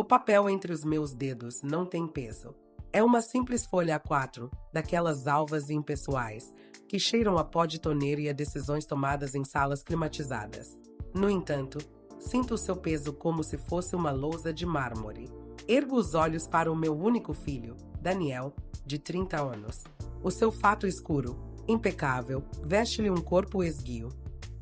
O papel entre os meus dedos não tem peso. É uma simples folha A4, daquelas alvas e impessoais, que cheiram a pó de torneira e a decisões tomadas em salas climatizadas. No entanto, sinto o seu peso como se fosse uma lousa de mármore. Ergo os olhos para o meu único filho, Daniel, de 30 anos. O seu fato escuro, impecável, veste-lhe um corpo esguio,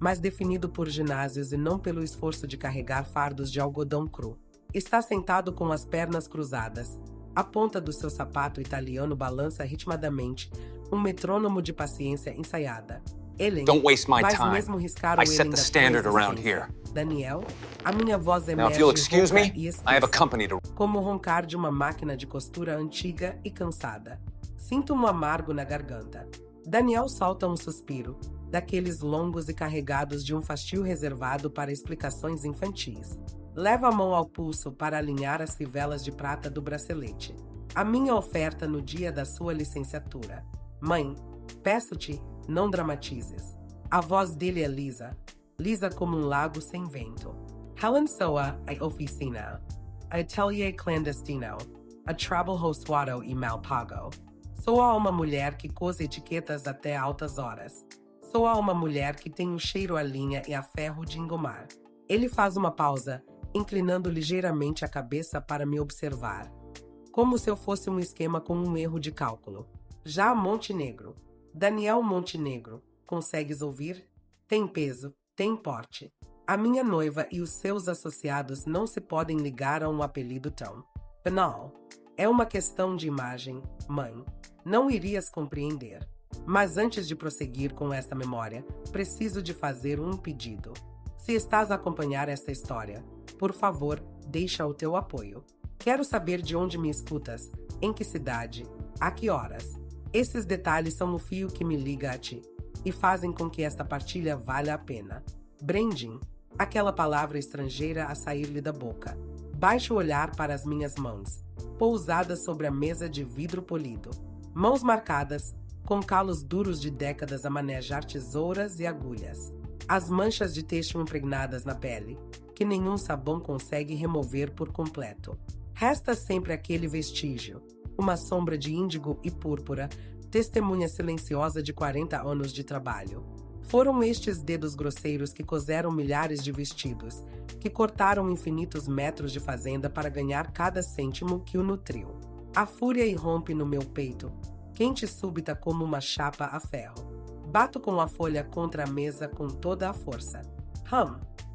mas definido por ginásios e não pelo esforço de carregar fardos de algodão cru. Está sentado com as pernas cruzadas. A ponta do seu sapato italiano balança ritmadamente, um metrônomo de paciência ensaiada. Ellen, Don't waste my mas time. mesmo riscaram I set Ellen the da standard tua around existência. here. Daniel, a minha voz Now, emerge if you'll excuse me, rouca e I have a espessa, company to... como o roncar de uma máquina de costura antiga e cansada. Sinto um amargo na garganta. Daniel solta um suspiro, daqueles longos e carregados de um fastio reservado para explicações infantis. Leva a mão ao pulso para alinhar as fivelas de prata do bracelete. A minha oferta no dia da sua licenciatura. Mãe, peço-te, não dramatizes. A voz dele é lisa, lisa como um lago sem vento. Helen soa a oficina, a atelier clandestino, a trabalho suado e mal pago. Soa uma mulher que cose etiquetas até altas horas. Soa uma mulher que tem o cheiro a linha e a ferro de engomar. Ele faz uma pausa, inclinando ligeiramente a cabeça para me observar, como se eu fosse um esquema com um erro de cálculo. Já Montenegro. Daniel Montenegro. Consegues ouvir? Tem peso, tem porte. A minha noiva e os seus associados não se podem ligar a um apelido tão banal. É uma questão de imagem, mãe. Não irias compreender. Mas antes de prosseguir com esta memória, preciso de fazer um pedido. Se estás a acompanhar esta história, por favor, deixa o teu apoio. Quero saber de onde me escutas, em que cidade, a que horas. Esses detalhes são o fio que me liga a ti e fazem com que esta partilha valha a pena. Branding, aquela palavra estrangeira a sair-lhe da boca. Baixo o olhar para as minhas mãos, pousadas sobre a mesa de vidro polido. Mãos marcadas, com calos duros de décadas a manejar tesouras e agulhas. As manchas de têxtil impregnadas na pele, que nenhum sabão consegue remover por completo. Resta sempre aquele vestígio, uma sombra de índigo e púrpura, testemunha silenciosa de 40 anos de trabalho. Foram estes dedos grosseiros que coseram milhares de vestidos, que cortaram infinitos metros de fazenda para ganhar cada cêntimo que o nutriu. A fúria irrompe no meu peito, quente e súbita como uma chapa a ferro. Bato com a folha contra a mesa com toda a força.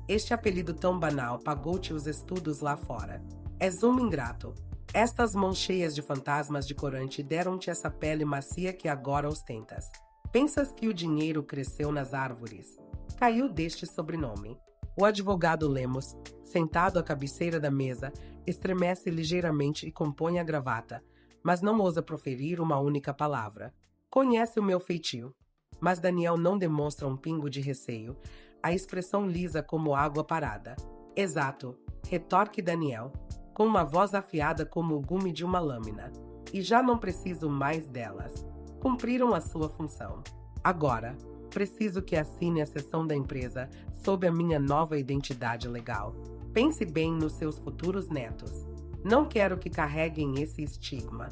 Este apelido tão banal pagou-te os estudos lá fora. És um ingrato. Estas mãos cheias de fantasmas de corante deram-te essa pele macia que agora ostentas. Pensas que o dinheiro cresceu nas árvores? Caiu deste sobrenome. O advogado Lemos, sentado à cabeceira da mesa, estremece ligeiramente e compõe a gravata, mas não ousa proferir uma única palavra. Conhece o meu feitio. Mas Daniel não demonstra um pingo de receio, a expressão lisa como água parada. Exato, retorque Daniel, com uma voz afiada como o gume de uma lâmina. E já não preciso mais delas. Cumpriram a sua função. Agora, preciso que assine a cessão da empresa sob a minha nova identidade legal. Pense bem nos seus futuros netos. Não quero que carreguem esse estigma.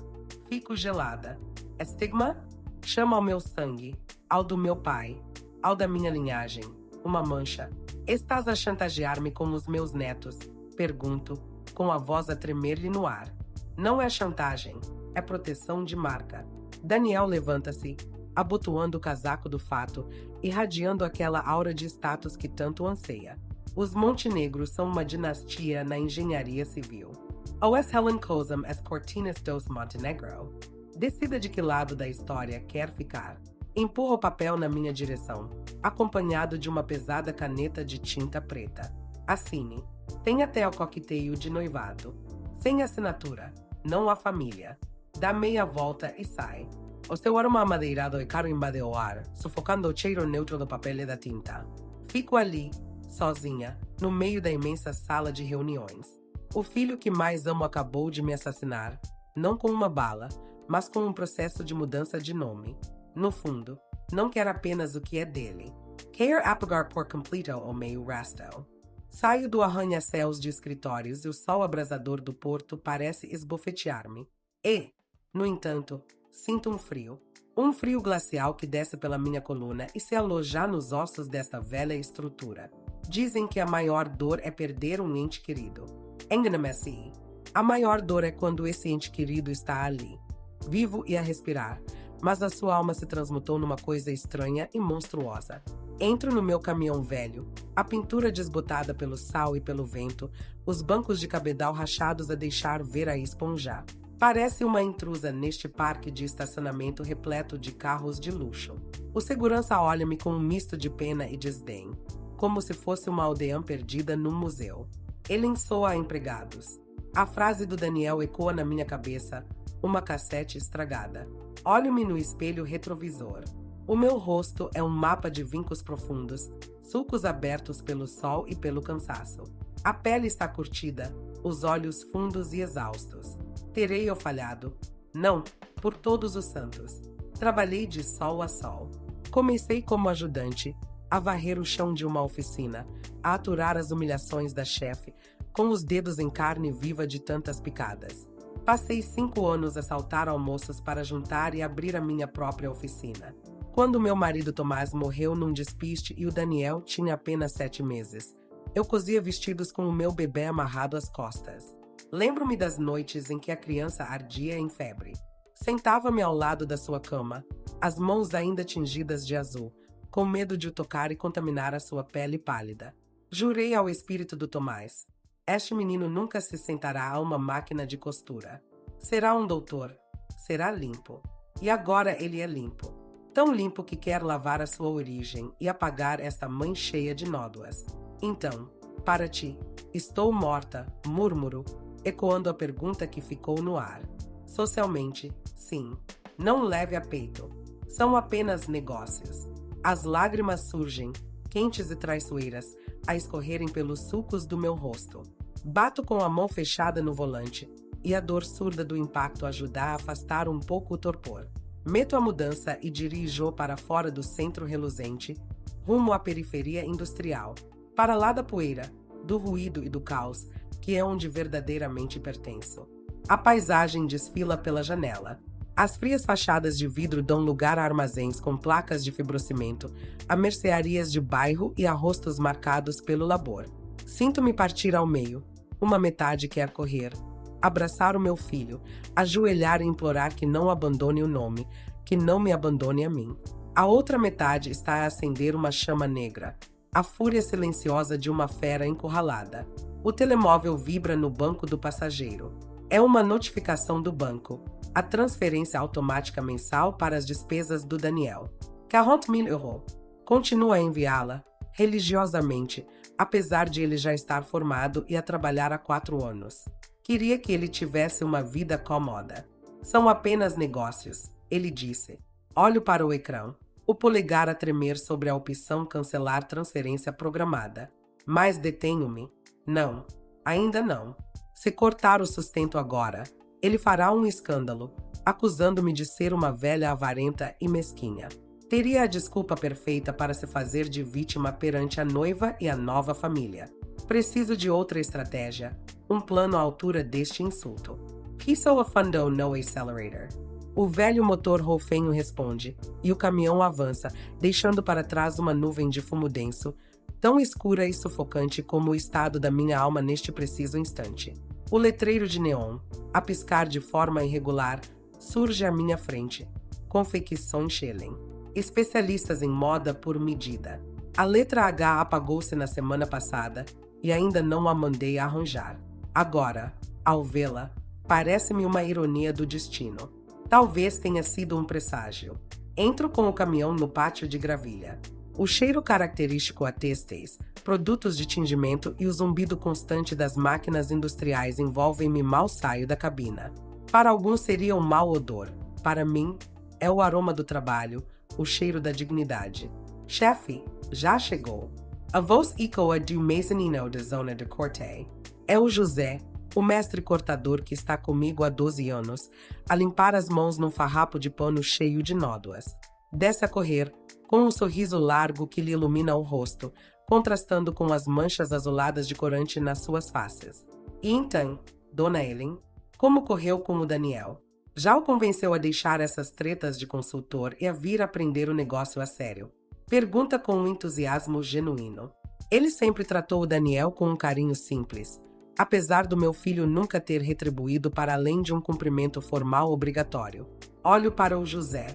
Fico gelada. Estigma? Chama ao meu sangue, ao do meu pai, ao da minha linhagem. Uma mancha. Estás a chantagear-me com os meus netos? Pergunto, com a voz a tremer-lhe no ar. Não é chantagem, é proteção de marca. Daniel levanta-se, abotoando o casaco do fato, irradiando aquela aura de status que tanto anseia. Os Montenegros são uma dinastia na engenharia civil. Ou és Helen Cosam as Cortinas dos Montenegro? Decida de que lado da história quer ficar. Empurra o papel na minha direção, acompanhado de uma pesada caneta de tinta preta. Assine. Tem até o coquetel de noivado. Sem assinatura. Não há família. Dá meia volta e sai. O seu aroma amadeirado e caro invade o ar, sufocando o cheiro neutro do papel e da tinta. Fico ali, sozinha, no meio da imensa sala de reuniões. O filho que mais amo acabou de me assassinar, não com uma bala, mas com um processo de mudança de nome. No fundo, não quer apenas o que é dele. Quer apagar por completo o meio resto. Saio do arranha-céus de escritórios e o sol abrasador do porto parece esbofetear-me. E, no entanto, sinto um frio. Um frio glacial que desce pela minha coluna e se aloja nos ossos desta velha estrutura. Dizem que a maior dor é perder um ente querido. Engana-me assim. A maior dor é quando esse ente querido está ali, vivo e a respirar, mas a sua alma se transmutou numa coisa estranha e monstruosa. Entro no meu caminhão velho, a pintura desbotada pelo sal e pelo vento, os bancos de cabedal rachados a deixar ver a esponjar. Parece uma intrusa neste parque de estacionamento repleto de carros de luxo. O segurança olha-me com um misto de pena e desdém, como se fosse uma aldeã perdida num museu. Ele ensoa a empregados. A frase do Daniel ecoa na minha cabeça, uma cassete estragada. Olho-me no espelho retrovisor. O meu rosto é um mapa de vincos profundos, sulcos abertos pelo sol e pelo cansaço. A pele está curtida, os olhos fundos e exaustos. Terei eu falhado? Não, por todos os santos. Trabalhei de sol a sol. Comecei como ajudante, a varrer o chão de uma oficina, a aturar as humilhações da chefe, com os dedos em carne viva de tantas picadas. Passei 5 anos a saltar almoços para juntar e abrir a minha própria oficina. Quando meu marido Tomás morreu num despiste e o Daniel tinha apenas 7 meses, eu cosia vestidos com o meu bebê amarrado às costas. Lembro-me das noites em que a criança ardia em febre. Sentava-me ao lado da sua cama, as mãos ainda tingidas de azul, com medo de o tocar e contaminar a sua pele pálida. Jurei ao espírito do Tomás: este menino nunca se sentará a uma máquina de costura. Será um doutor. Será limpo. E agora ele é limpo. Tão limpo que quer lavar a sua origem e apagar esta mãe cheia de nódoas. Então, para ti, estou morta, murmuro, ecoando a pergunta que ficou no ar. Socialmente, sim. Não leve a peito. São apenas negócios. As lágrimas surgem, quentes e traiçoeiras, a escorrerem pelos sulcos do meu rosto. Bato com a mão fechada no volante, e a dor surda do impacto ajuda a afastar um pouco o torpor. Meto a mudança e dirijo para fora do centro reluzente, rumo à periferia industrial, para lá da poeira, do ruído e do caos, que é onde verdadeiramente pertenço. A paisagem desfila pela janela. As frias fachadas de vidro dão lugar a armazéns com placas de fibrocimento, a mercearias de bairro e a rostos marcados pelo labor. Sinto-me partir ao meio. Uma metade quer correr, abraçar o meu filho, ajoelhar e implorar que não abandone o nome, que não me abandone a mim. A outra metade está a acender uma chama negra, a fúria silenciosa de uma fera encurralada. O telemóvel vibra no banco do passageiro. É uma notificação do banco, a transferência automática mensal para as despesas do Daniel. 40.000 euros. Continua a enviá-la, religiosamente, apesar de ele já estar formado e a trabalhar há 4 anos. Queria que ele tivesse uma vida cômoda. São apenas negócios, ele disse. Olho para o ecrã, o polegar a tremer sobre a opção cancelar transferência programada. Mas detenho-me. Não, ainda não. Se cortar o sustento agora, ele fará um escândalo, acusando-me de ser uma velha avarenta e mesquinha. Teria a desculpa perfeita para se fazer de vítima perante a noiva e a nova família. Preciso de outra estratégia, um plano à altura deste insulto. Piso a fundo no accelerator. O velho motor roufenho responde, e o caminhão avança, deixando para trás uma nuvem de fumo denso, tão escura e sufocante como o estado da minha alma neste preciso instante. O letreiro de neon, a piscar de forma irregular, surge à minha frente. Confecção Schilling. Especialistas em moda por medida. A letra H apagou-se na semana passada e ainda não a mandei arranjar. Agora, ao vê-la, parece-me uma ironia do destino. Talvez tenha sido um presságio. Entro com o caminhão no pátio de gravilha. O cheiro característico a têxteis, produtos de tingimento e o zumbido constante das máquinas industriais envolvem-me mal saio da cabina. Para alguns seria um mau odor. Para mim, é o aroma do trabalho, o cheiro da dignidade. Chefe, já chegou. A voz ecoa do mezanino da zona de corte. É o José, o mestre cortador que está comigo há 12 anos, a limpar as mãos num farrapo de pano cheio de nódoas. Desce a correr, com um sorriso largo que lhe ilumina o rosto, contrastando com as manchas azuladas de corante nas suas faces. E então, Dona Ellen, como correu com o Daniel? Já o convenceu a deixar essas tretas de consultor e a vir aprender o negócio a sério? Pergunta com um entusiasmo genuíno. Ele sempre tratou o Daniel com um carinho simples, apesar do meu filho nunca ter retribuído para além de um cumprimento formal obrigatório. Olho para o José.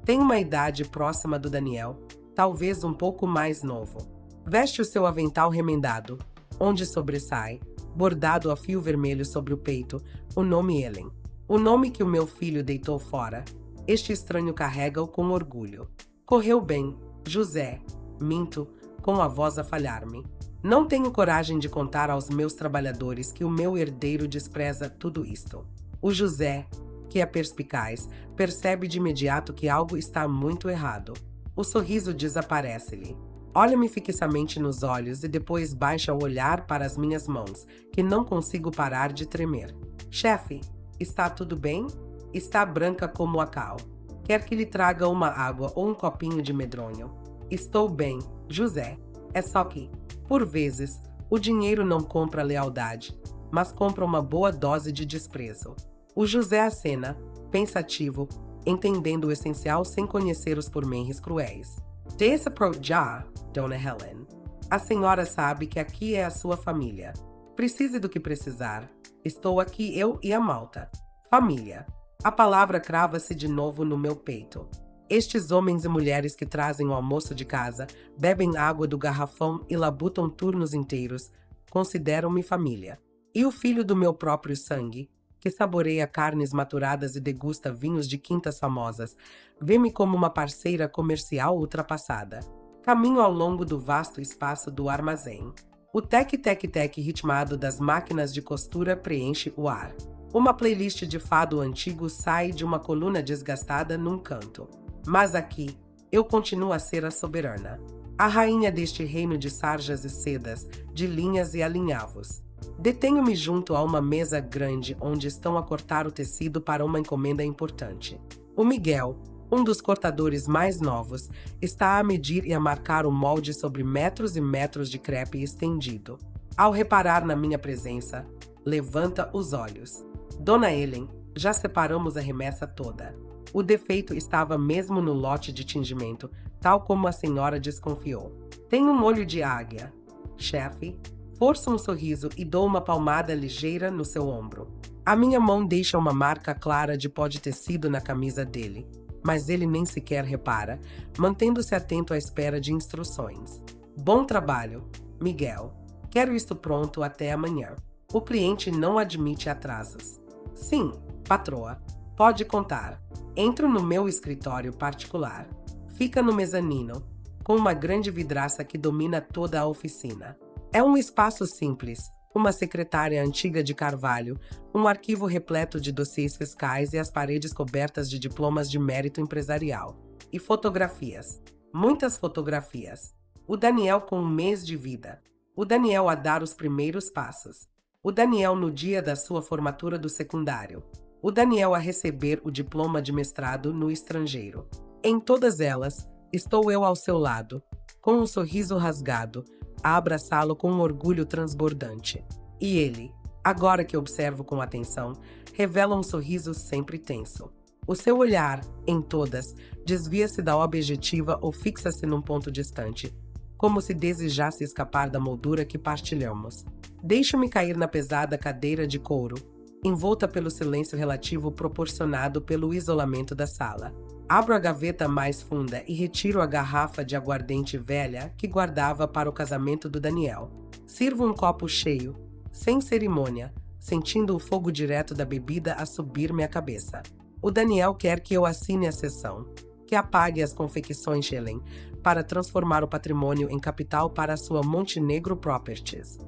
Tem uma idade próxima do Daniel, talvez um pouco mais novo. Veste o seu avental remendado, onde sobressai, bordado a fio vermelho sobre o peito, o nome Ellen. O nome que o meu filho deitou fora. Este estranho carrega-o com orgulho. Correu bem, José. Minto, com a voz a falhar-me. Não tenho coragem de contar aos meus trabalhadores que o meu herdeiro despreza tudo isto. O José, que é perspicaz, percebe de imediato que algo está muito errado. O sorriso desaparece-lhe. Olha-me fixamente nos olhos e depois baixa o olhar para as minhas mãos, que não consigo parar de tremer. Chefe, está tudo bem? Está branca como a cal. Quer que lhe traga uma água ou um copinho de medronho? Estou bem, José. É só que, por vezes, o dinheiro não compra lealdade, mas compra uma boa dose de desprezo. O José acena, pensativo, entendendo o essencial sem conhecer os pormenores cruéis. Desça pro já, Dona Helen. A senhora sabe que aqui é a sua família. Precise do que precisar. Estou aqui eu e a Malta. Família. A palavra crava-se de novo no meu peito. Estes homens e mulheres que trazem o almoço de casa, bebem água do garrafão e labutam turnos inteiros, consideram-me família. E o filho do meu próprio sangue, que saboreia carnes maturadas e degusta vinhos de quintas famosas, vê-me como uma parceira comercial ultrapassada. Caminho ao longo do vasto espaço do armazém. O tec-tec-tec ritmado das máquinas de costura preenche o ar. Uma playlist de fado antigo sai de uma coluna desgastada num canto. Mas aqui, eu continuo a ser a soberana. A rainha deste reino de sarjas e sedas, de linhas e alinhavos. Detenho-me junto a uma mesa grande onde estão a cortar o tecido para uma encomenda importante. O Miguel, um dos cortadores mais novos, está a medir e a marcar o molde sobre metros e metros de crepe estendido. Ao reparar na minha presença, levanta os olhos. Dona Ellen, já separamos a remessa toda. O defeito estava mesmo no lote de tingimento, tal como a senhora desconfiou. Tem um olho de águia. Chefe, forço um sorriso e dou uma palmada ligeira no seu ombro. A minha mão deixa uma marca clara de pó de tecido na camisa dele, mas ele nem sequer repara, mantendo-se atento à espera de instruções. Bom trabalho, Miguel. Quero isto pronto até amanhã. O cliente não admite atrasos. Sim, patroa. Pode contar. Entro no meu escritório particular. Fica no mezanino, com uma grande vidraça que domina toda a oficina. É um espaço simples, uma secretária antiga de carvalho, um arquivo repleto de dossiês fiscais e as paredes cobertas de diplomas de mérito empresarial. E fotografias. Muitas fotografias. O Daniel com um mês de vida. O Daniel a dar os primeiros passos. O Daniel no dia da sua formatura do secundário. O Daniel a receber o diploma de mestrado no estrangeiro. Em todas elas, estou eu ao seu lado, com um sorriso rasgado, a abraçá-lo com um orgulho transbordante. E ele, agora que observo com atenção, revela um sorriso sempre tenso. O seu olhar, em todas, desvia-se da objetiva ou fixa-se num ponto distante, como se desejasse escapar da moldura que partilhamos. Deixo-me cair na pesada cadeira de couro, envolta pelo silêncio relativo proporcionado pelo isolamento da sala. Abro a gaveta mais funda e retiro a garrafa de aguardente velha que guardava para o casamento do Daniel. Sirvo um copo cheio, sem cerimônia, sentindo o fogo direto da bebida a subir-me à cabeça. O Daniel quer que eu assine a cessão, que apague as confecções Schilling, para transformar o patrimônio em capital para a sua Montenegro Properties.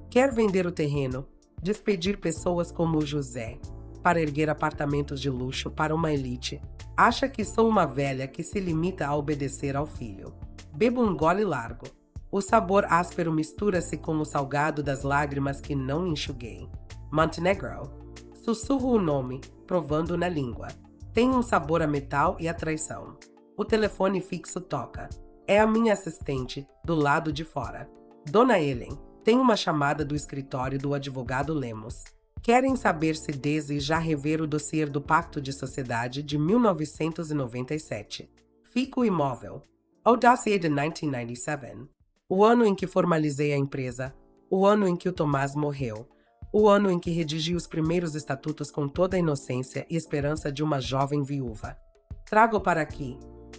Quer vender o terreno, despedir pessoas como o José, para erguer apartamentos de luxo para uma elite. Acha que sou uma velha que se limita a obedecer ao filho. Bebo um gole largo. O sabor áspero mistura-se com o salgado das lágrimas que não enxuguei. Montenegro. Sussurro o nome, provando na língua. Tem um sabor a metal e a traição. O telefone fixo toca. É a minha assistente, do lado de fora. Dona Ellen, tem uma chamada do escritório do advogado Lemos. Querem saber se deseja rever o dossiê do Pacto de Sociedade de 1997. Fico imóvel. O dossiê de 1997. O ano em que formalizei a empresa. O ano em que o Tomás morreu. O ano em que redigi os primeiros estatutos com toda a inocência e esperança de uma jovem viúva. Trago para aqui,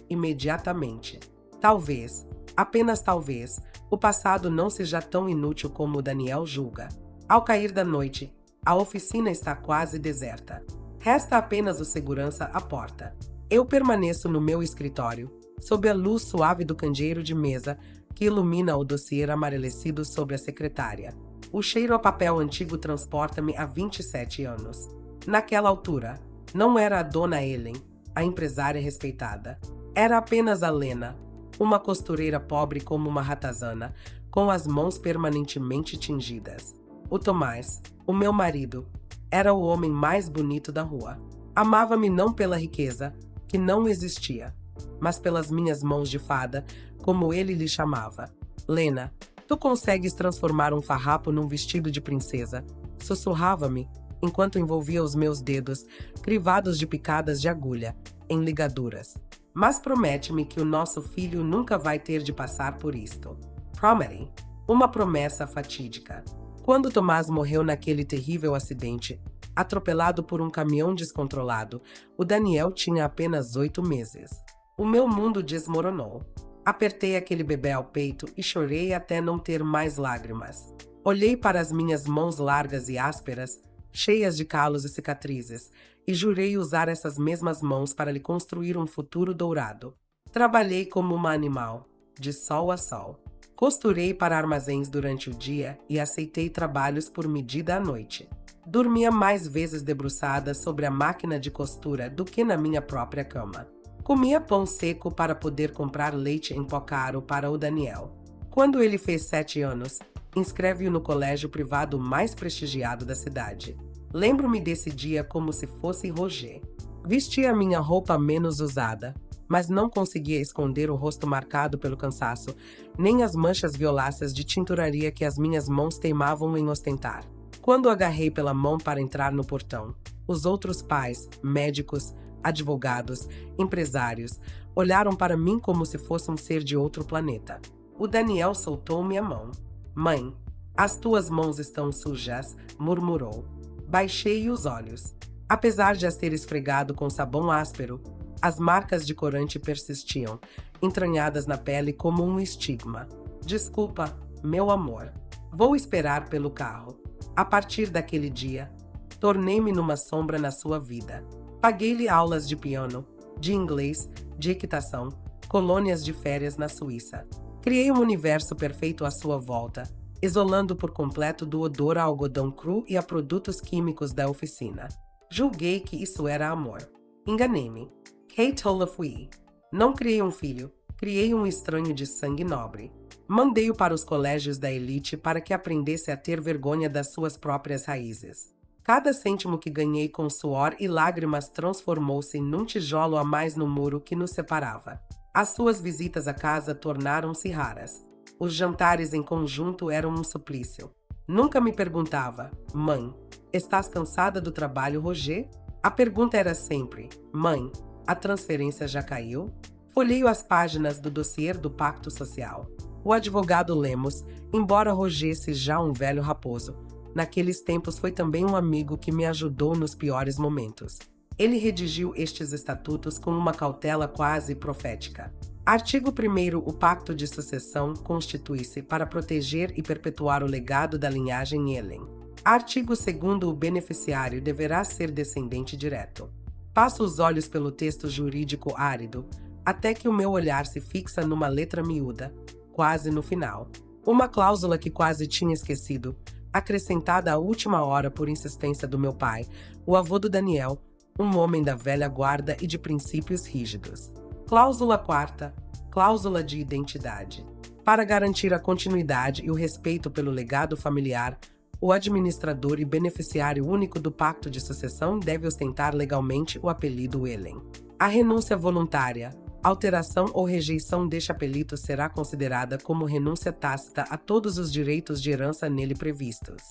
imediatamente. Talvez, apenas talvez, o passado não seja tão inútil como o Daniel julga. Ao cair da noite, a oficina está quase deserta. Resta apenas o segurança à porta. Eu permaneço no meu escritório, sob a luz suave do candeeiro de mesa que ilumina o dossiê amarelecido sobre a secretária. O cheiro a papel antigo transporta-me a 27 anos. Naquela altura, não era a Dona Ellen, a empresária respeitada. Era apenas a Lena, uma costureira pobre como uma ratazana, com as mãos permanentemente tingidas. O Tomás, o meu marido, era o homem mais bonito da rua. Amava-me não pela riqueza, que não existia, mas pelas minhas mãos de fada, como ele lhe chamava. Lena, tu consegues transformar um farrapo num vestido de princesa, sussurrava-me, enquanto envolvia os meus dedos, crivados de picadas de agulha, em ligaduras. Mas promete-me que o nosso filho nunca vai ter de passar por isto. Promete. Uma promessa fatídica. Quando Tomás morreu naquele terrível acidente, atropelado por um caminhão descontrolado, o Daniel tinha apenas 8 meses. O meu mundo desmoronou. Apertei aquele bebê ao peito e chorei até não ter mais lágrimas. Olhei para as minhas mãos largas e ásperas, cheias de calos e cicatrizes, e jurei usar essas mesmas mãos para lhe construir um futuro dourado. Trabalhei como uma animal, de sol a sol. Costurei para armazéns durante o dia e aceitei trabalhos por medida à noite. Dormia mais vezes debruçada sobre a máquina de costura do que na minha própria cama. Comia pão seco para poder comprar leite em pó caro para o Daniel. Quando ele fez 7 anos, inscreve-o no colégio privado mais prestigiado da cidade. Lembro-me desse dia como se fosse Roger. Vestia minha roupa menos usada, mas não conseguia esconder o rosto marcado pelo cansaço, nem as manchas violáceas de tinturaria que as minhas mãos teimavam em ostentar. Quando agarrei pela mão para entrar no portão, os outros pais, médicos, advogados, empresários, olharam para mim como se fosse um ser de outro planeta. O Daniel soltou-me a mão. Mãe, as tuas mãos estão sujas, murmurou. Baixei os olhos. Apesar de as ter esfregado com sabão áspero, as marcas de corante persistiam, entranhadas na pele como um estigma. Desculpa, meu amor. Vou esperar pelo carro. A partir daquele dia, tornei-me numa sombra na sua vida. Paguei-lhe aulas de piano, de inglês, de equitação, colônias de férias na Suíça. Criei um universo perfeito à sua volta, isolando por completo do odor a algodão cru e a produtos químicos da oficina. Julguei que isso era amor. Enganei-me. Que tola fui. Não criei um filho, criei um estranho de sangue nobre. Mandei-o para os colégios da elite para que aprendesse a ter vergonha das suas próprias raízes. Cada cêntimo que ganhei com suor e lágrimas transformou-se num tijolo a mais no muro que nos separava. As suas visitas à casa tornaram-se raras. Os jantares em conjunto eram um suplício. Nunca me perguntava, mãe, estás cansada do trabalho, Roger? A pergunta era sempre, mãe, a transferência já caiu? Folheio as páginas do dossiê do Pacto Social. O advogado Lemos, embora Roger seja já um velho raposo, naqueles tempos foi também um amigo que me ajudou nos piores momentos. Ele redigiu estes estatutos com uma cautela quase profética. Artigo 1º. O Pacto de Sucessão constitui-se para proteger e perpetuar o legado da linhagem Ellen. Artigo 2º. O beneficiário deverá ser descendente direto. Passo os olhos pelo texto jurídico árido, até que o meu olhar se fixa numa letra miúda, quase no final. Uma cláusula que quase tinha esquecido, acrescentada à última hora por insistência do meu pai, o avô do Daniel, um homem da velha guarda e de princípios rígidos. Cláusula 4ª. Cláusula de identidade. Para garantir a continuidade e o respeito pelo legado familiar, o administrador e beneficiário único do Pacto de Sucessão deve ostentar legalmente o apelido Ellen. A renúncia voluntária, Alteração ou rejeição deste apelido será considerada como renúncia tácita a todos os direitos de herança nele previstos.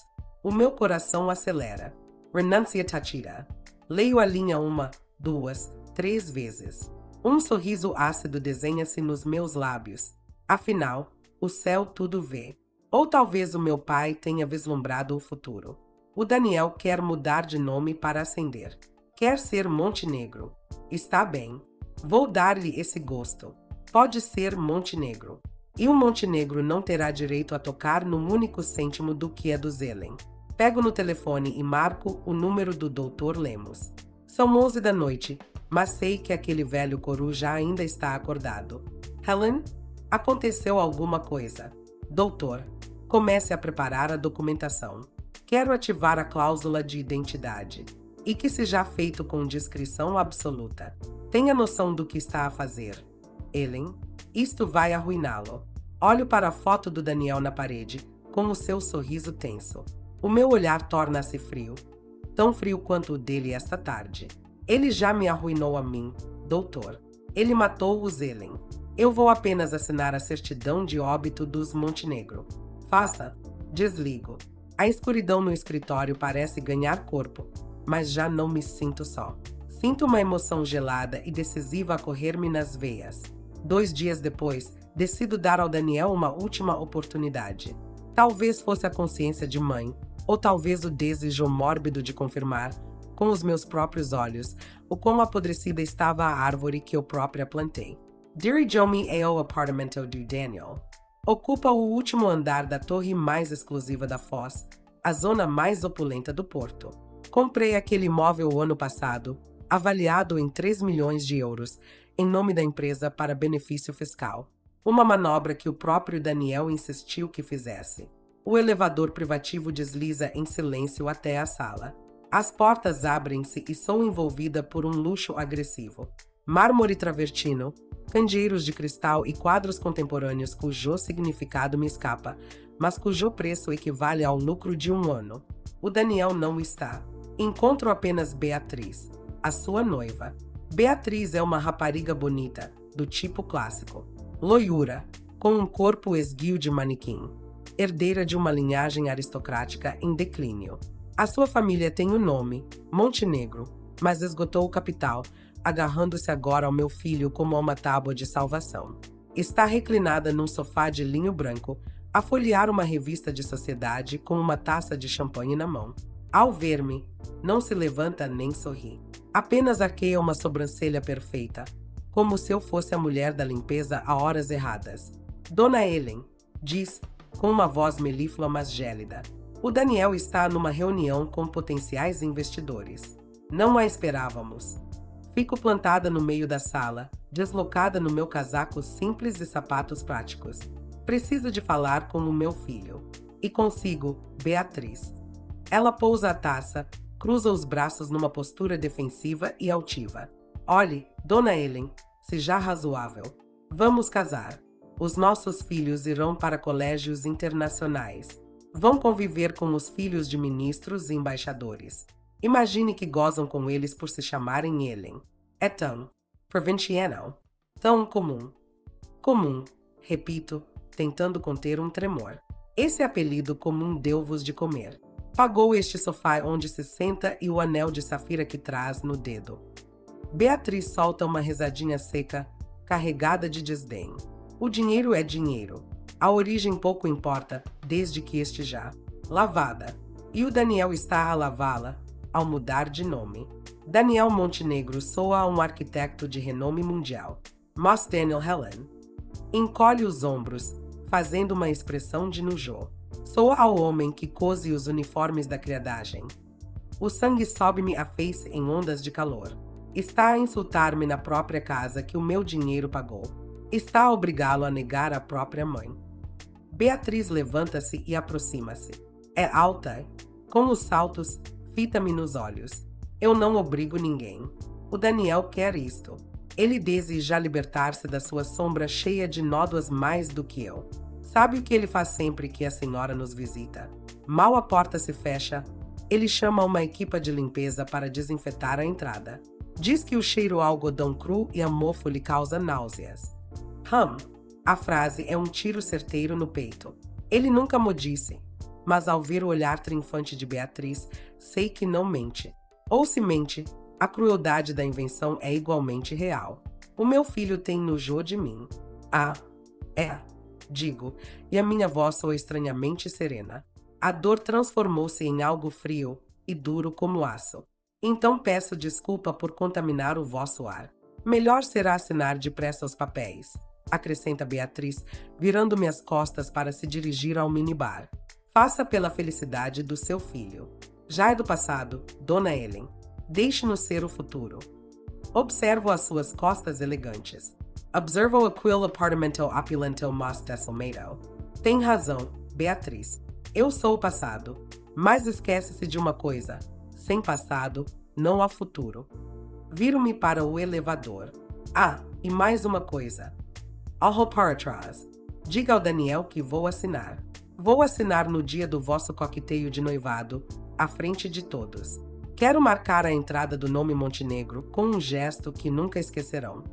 O meu coração acelera. Renúncia tácita. Leio a linha 1, 2, 3 vezes. Um sorriso ácido desenha-se nos meus lábios. Afinal, o céu tudo vê. Ou talvez o meu pai tenha vislumbrado o futuro. O Daniel quer mudar de nome para ascender. Quer ser Montenegro. Está bem. Vou dar-lhe esse gosto. Pode ser Montenegro. E o Montenegro não terá direito a tocar num único cêntimo do que é do Zelen. Pego no telefone e marco o número do Dr. Lemos. São 11 da noite, mas sei que aquele velho coruja ainda está acordado. Helen? Aconteceu alguma coisa. Doutor, comece a preparar a documentação. Quero ativar a cláusula de identidade. E que seja feito com discrição absoluta. Tenha noção do que está a fazer. Ellen, isto vai arruiná-lo. Olho para a foto do Daniel na parede, com o seu sorriso tenso. O meu olhar torna-se frio. Tão frio quanto o dele esta tarde. Ele já me arruinou a mim, doutor. Ele matou o Zelen. Eu vou apenas assinar a certidão de óbito dos Montenegro. Faça. Desligo. A escuridão no escritório parece ganhar corpo, mas já não me sinto só. Sinto uma emoção gelada e decisiva a correr-me nas veias. 2 dias depois, decido dar ao Daniel uma última oportunidade. Talvez fosse a consciência de mãe, ou talvez o desejo mórbido de confirmar, com os meus próprios olhos, o quão apodrecida estava a árvore que eu própria plantei. Dirijo-me ao apartamento de Daniel. Ocupa o último andar da torre mais exclusiva da Foz, a zona mais opulenta do porto. Comprei aquele imóvel o ano passado, avaliado em 3 milhões de euros, em nome da empresa para benefício fiscal. Uma manobra que o próprio Daniel insistiu que fizesse. O elevador privativo desliza em silêncio até a sala. As portas abrem-se e sou envolvida por um luxo agressivo. Mármore travertino, candeeiros de cristal e quadros contemporâneos cujo significado me escapa, mas cujo preço equivale ao lucro de um ano. O Daniel não está. Encontro apenas Beatriz, a sua noiva. Beatriz é uma rapariga bonita, do tipo clássico. Loiura, com um corpo esguio de manequim. Herdeira de uma linhagem aristocrática em declínio. A sua família tem o nome, Montenegro, mas esgotou o capital, agarrando-se agora ao meu filho como a uma tábua de salvação. Está reclinada num sofá de linho branco, a folhear uma revista de sociedade com uma taça de champanhe na mão. Ao ver-me, não se levanta nem sorri. Apenas arqueia uma sobrancelha perfeita, como se eu fosse a mulher da limpeza a horas erradas. Dona Ellen, diz, com uma voz melíflua mas gélida. O Daniel está numa reunião com potenciais investidores. Não a esperávamos. Fico plantada no meio da sala, deslocada no meu casaco simples e sapatos práticos. Preciso de falar com o meu filho. E consigo, Beatriz. Ela pousa a taça, cruza os braços numa postura defensiva e altiva. Olhe, Dona Ellen, seja razoável. Vamos casar. Os nossos filhos irão para colégios internacionais. Vão conviver com os filhos de ministros e embaixadores. Imagine que gozam com eles por se chamarem Ellen. É tão provinciano, tão comum. Comum, repito, tentando conter um tremor. Esse apelido comum deu-vos de comer. Pagou este sofá onde se senta e o anel de safira que traz no dedo. Beatriz solta uma risadinha seca, carregada de desdém. O dinheiro é dinheiro. A origem pouco importa, desde que esteja lavada. E o Daniel está a lavá-la, ao mudar de nome. Daniel Montenegro soa a um arquiteto de renome mundial. Mas Daniel Helen encolhe os ombros, fazendo uma expressão de nojo. Soa ao homem que cose os uniformes da criadagem. O sangue sobe-me à face em ondas de calor. Está a insultar-me na própria casa que o meu dinheiro pagou. Está a obrigá-lo a negar a própria mãe. Beatriz levanta-se e aproxima-se. É alta, com os saltos, fita-me nos olhos. Eu não obrigo ninguém. O Daniel quer isto. Ele deseja libertar-se da sua sombra cheia de nódoas mais do que eu. Sabe o que ele faz sempre que a senhora nos visita? Mal a porta se fecha, ele chama uma equipa de limpeza para desinfetar a entrada. Diz que o cheiro ao algodão cru e a mofo lhe causa náuseas. A frase é um tiro certeiro no peito. Ele nunca mo disse, mas ao ver o olhar triunfante de Beatriz, sei que não mente. Ou se mente, a crueldade da invenção é igualmente real. O meu filho tem nojo de mim. Digo, e a minha voz soa estranhamente serena. A dor transformou-se em algo frio e duro como aço. Então peço desculpa por contaminar o vosso ar. Melhor será assinar depressa os papéis, acrescenta Beatriz, virando-me as costas para se dirigir ao minibar. Faça pela felicidade do seu filho. Já é do passado, Dona Ellen. Deixe-nos ser o futuro. Observo as suas costas elegantes. Observo aquele apartamento opulento mas desalmado. Tem razão, Beatriz. Eu sou o passado. Mas esquece-se de uma coisa. Sem passado, não há futuro. Viro-me para o elevador. E mais uma coisa. Olho para trás. Diga ao Daniel que vou assinar. Vou assinar no dia do vosso coquetel de noivado, à frente de todos. Quero marcar a entrada do nome Montenegro com um gesto que nunca esquecerão.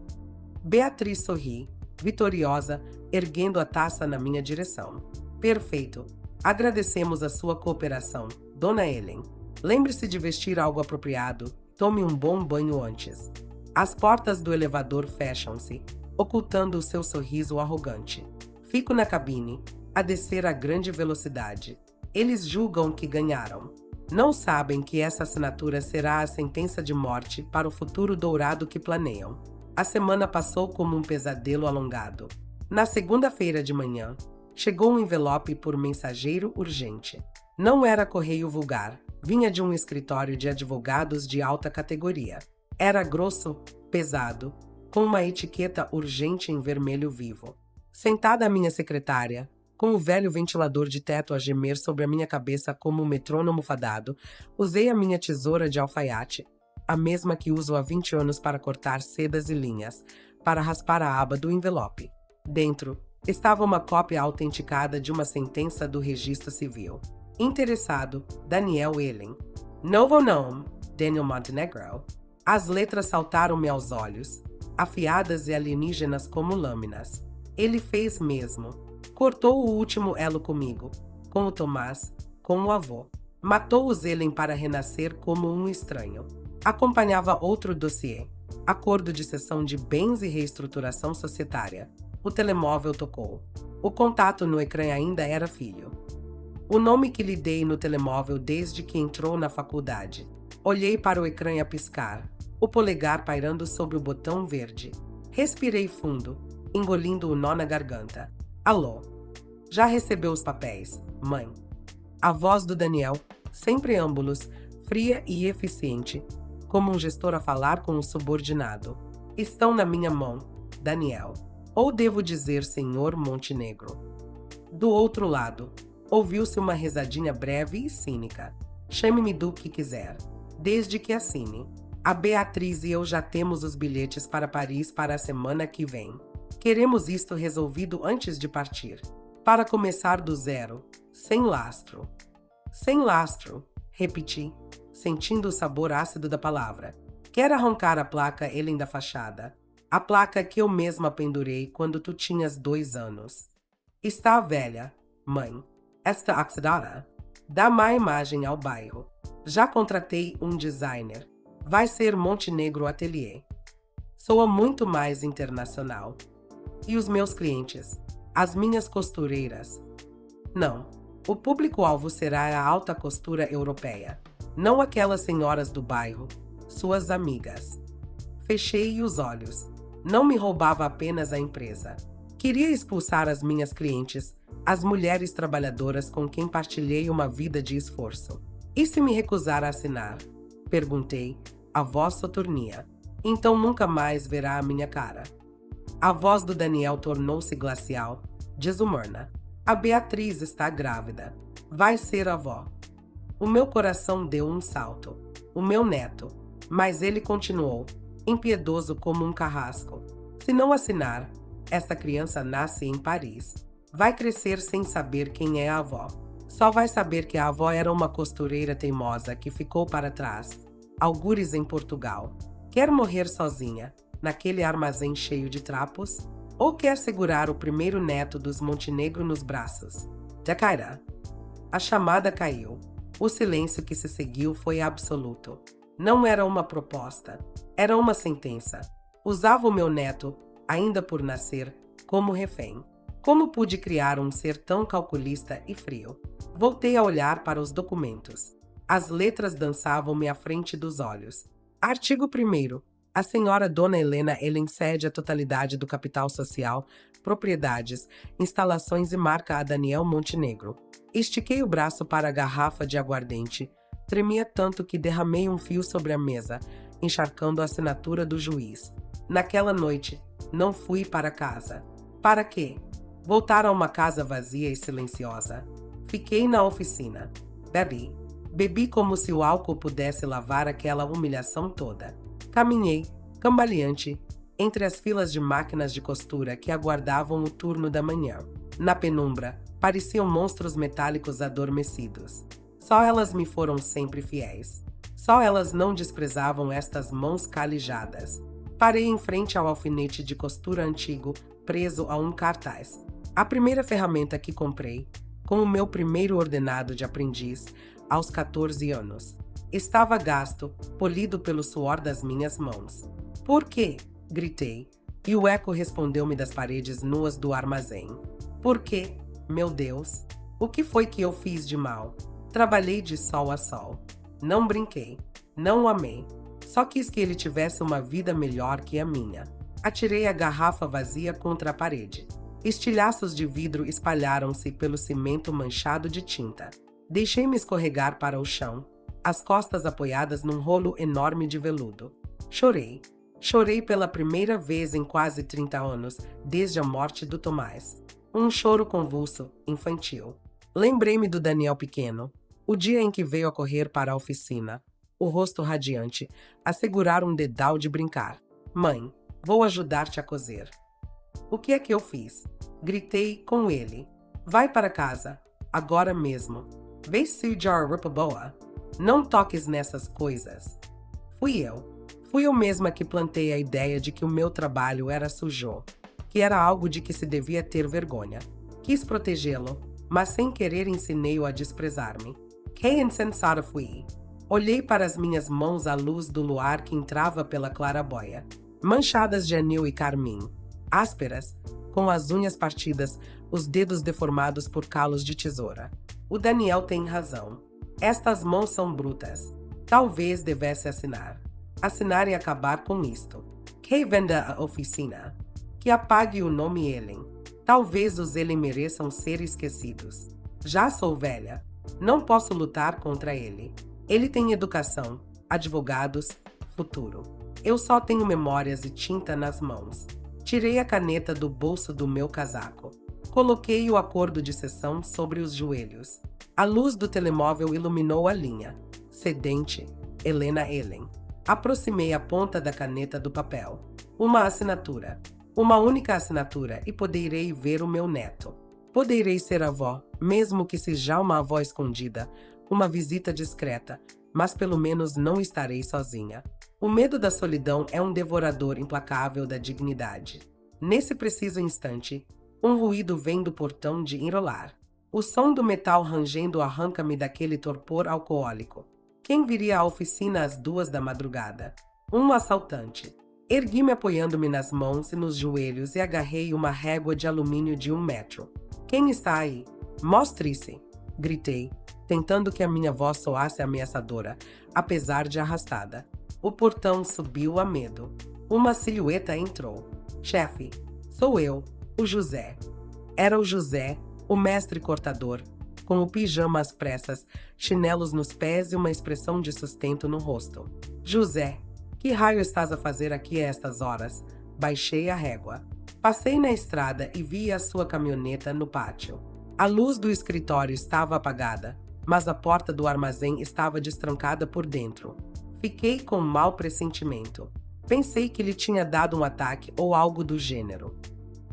Beatriz sorri, vitoriosa, erguendo a taça na minha direção. Perfeito. Agradecemos a sua cooperação, Dona Ellen. Lembre-se de vestir algo apropriado. Tome um bom banho antes. As portas do elevador fecham-se, ocultando o seu sorriso arrogante. Fico na cabine, a descer a grande velocidade. Eles julgam que ganharam. Não sabem que essa assinatura será a sentença de morte para o futuro dourado que planeiam. A semana passou como um pesadelo alongado. Na segunda-feira de manhã, chegou um envelope por mensageiro urgente. Não era correio vulgar, vinha de um escritório de advogados de alta categoria. Era grosso, pesado, com uma etiqueta urgente em vermelho vivo. Sentada à minha secretária, com o velho ventilador de teto a gemer sobre a minha cabeça como um metrônomo fadado, usei a minha tesoura de alfaiate, a mesma que uso há 20 anos para cortar sedas e linhas, para raspar a aba do envelope. Dentro, estava uma cópia autenticada de uma sentença do registro civil. Interessado, Daniel Ellen. Novo nome, Daniel Montenegro. As letras saltaram-me aos olhos, afiadas e alienígenas como lâminas. Ele fez mesmo. Cortou o último elo comigo, com o Tomás, com o avô. Matou o Ellen para renascer como um estranho. Acompanhava outro dossiê. Acordo de cessão de bens e reestruturação societária. O telemóvel tocou. O contato no ecrã ainda era filho. O nome que lhe dei no telemóvel desde que entrou na faculdade. Olhei para o ecrã a piscar, o polegar pairando sobre o botão verde. Respirei fundo, engolindo o nó na garganta. Alô? Já recebeu os papéis, mãe? A voz do Daniel, sem preâmbulos, fria e eficiente, como um gestor a falar com um subordinado. Estão na minha mão, Daniel. Ou devo dizer senhor Montenegro. Do outro lado, ouviu-se uma risadinha breve e cínica. Chame-me do que quiser, desde que assine. A Beatriz e eu já temos os bilhetes para Paris para a semana que vem. Queremos isto resolvido antes de partir. Para começar do zero, sem lastro. Sem lastro, repeti, sentindo o sabor ácido da palavra. Quero arrancar a placa Ellen da fachada. A placa que eu mesma pendurei quando tu tinhas 2 anos. Está velha, mãe. Está oxidada. Dá má imagem ao bairro. Já contratei um designer. Vai ser Montenegro Atelier. Soa muito mais internacional. E os meus clientes? As minhas costureiras? Não. O público-alvo será a alta costura europeia. Não aquelas senhoras do bairro, suas amigas. Fechei os olhos. Não me roubava apenas a empresa. Queria expulsar as minhas clientes, as mulheres trabalhadoras com quem partilhei uma vida de esforço. E se me recusar a assinar? Perguntei, a voz soturnia. Então nunca mais verá a minha cara. A voz do Daniel tornou-se glacial, desumana. A Beatriz está grávida. Vai ser avó. O meu coração deu um salto. O meu neto. Mas ele continuou, impiedoso como um carrasco. Se não assinar, esta criança nasce em Paris. Vai crescer sem saber quem é a avó. Só vai saber que a avó era uma costureira teimosa que ficou para trás, algures em Portugal. Quer morrer sozinha, naquele armazém cheio de trapos? Ou quer segurar o primeiro neto dos Montenegro nos braços? Jacaira. A chamada caiu. O silêncio que se seguiu foi absoluto. Não era uma proposta, era uma sentença. Usava o meu neto, ainda por nascer, como refém. Como pude criar um ser tão calculista e frio? Voltei a olhar para os documentos. As letras dançavam-me à frente dos olhos. Artigo 1º. A senhora Dona Helena cede a totalidade do capital social, propriedades, instalações e marca a Daniel Montenegro. Estiquei o braço para a garrafa de aguardente. Tremia tanto que derramei um fio sobre a mesa, encharcando a assinatura do juiz. Naquela noite, não fui para casa. Para quê? Voltar a uma casa vazia e silenciosa. Fiquei na oficina. Bebi como se o álcool pudesse lavar aquela humilhação toda. Caminhei, cambaleante, entre as filas de máquinas de costura que aguardavam o turno da manhã. Na penumbra, pareciam monstros metálicos adormecidos. Só elas me foram sempre fiéis. Só elas não desprezavam estas mãos calijadas. Parei em frente ao alfinete de costura antigo, preso a um cartaz. A primeira ferramenta que comprei, com o meu primeiro ordenado de aprendiz, aos 14 anos. Estava gasto, polido pelo suor das minhas mãos. Por quê? Gritei, e o eco respondeu-me das paredes nuas do armazém. Por quê? Meu Deus! O que foi que eu fiz de mal? Trabalhei de sol a sol. Não brinquei. Não o amei. Só quis que ele tivesse uma vida melhor que a minha. Atirei a garrafa vazia contra a parede. Estilhaços de vidro espalharam-se pelo cimento manchado de tinta. Deixei-me escorregar para o chão, as costas apoiadas num rolo enorme de veludo. Chorei. Chorei pela primeira vez em quase 30 anos, desde a morte do Tomás. Um choro convulso, infantil. Lembrei-me do Daniel pequeno, o dia em que veio a correr para a oficina, o rosto radiante, a segurar um dedal de brincar. Mãe, vou ajudar-te a coser. O que é que eu fiz? Gritei com ele. Vai para casa, agora mesmo. Vê se jar roupa boa. Não toques nessas coisas. Fui eu mesma que plantei a ideia de que o meu trabalho era sujo, que era algo de que se devia ter vergonha. Quis protegê-lo, mas sem querer ensinei-o a desprezar-me. Que insensata fui! Olhei para as minhas mãos à luz do luar que entrava pela claraboia, manchadas de anil e carmim, ásperas, com as unhas partidas, os dedos deformados por calos de tesoura. O Daniel tem razão. Estas mãos são brutas. Talvez devesse assinar. Assinar e acabar com isto. Que venda a oficina. Que apague o nome Ellen. Talvez os Ellen mereçam ser esquecidos. Já sou velha. Não posso lutar contra ele. Ele tem educação, advogados, futuro. Eu só tenho memórias e tinta nas mãos. Tirei a caneta do bolso do meu casaco. Coloquei o acordo de sessão sobre os joelhos. A luz do telemóvel iluminou a linha. Sedente, Helena Ellen. Aproximei a ponta da caneta do papel. Uma assinatura. Uma única assinatura e poderei ver o meu neto. Poderei ser avó, mesmo que seja uma avó escondida, uma visita discreta, mas pelo menos não estarei sozinha. O medo da solidão é um devorador implacável da dignidade. Nesse preciso instante, um ruído vem do portão de enrolar. O som do metal rangendo arranca-me daquele torpor alcoólico. Quem viria à oficina às 2 da madrugada? Um assaltante. Ergui-me apoiando-me nas mãos e nos joelhos e agarrei uma régua de alumínio de 1 metro. Quem está aí? Mostre-se! Gritei, tentando que a minha voz soasse ameaçadora, apesar de arrastada. O portão subiu a medo. Uma silhueta entrou. Chefe, sou eu, o José. Era o José, o mestre cortador, com o pijama às pressas, chinelos nos pés e uma expressão de sustento no rosto. José, que raio estás a fazer aqui a estas horas? Baixei a régua. Passei na estrada e vi a sua caminhoneta no pátio. A luz do escritório estava apagada, mas a porta do armazém estava destrancada por dentro. Fiquei com um mau pressentimento. Pensei que lhe tinha dado um ataque ou algo do gênero.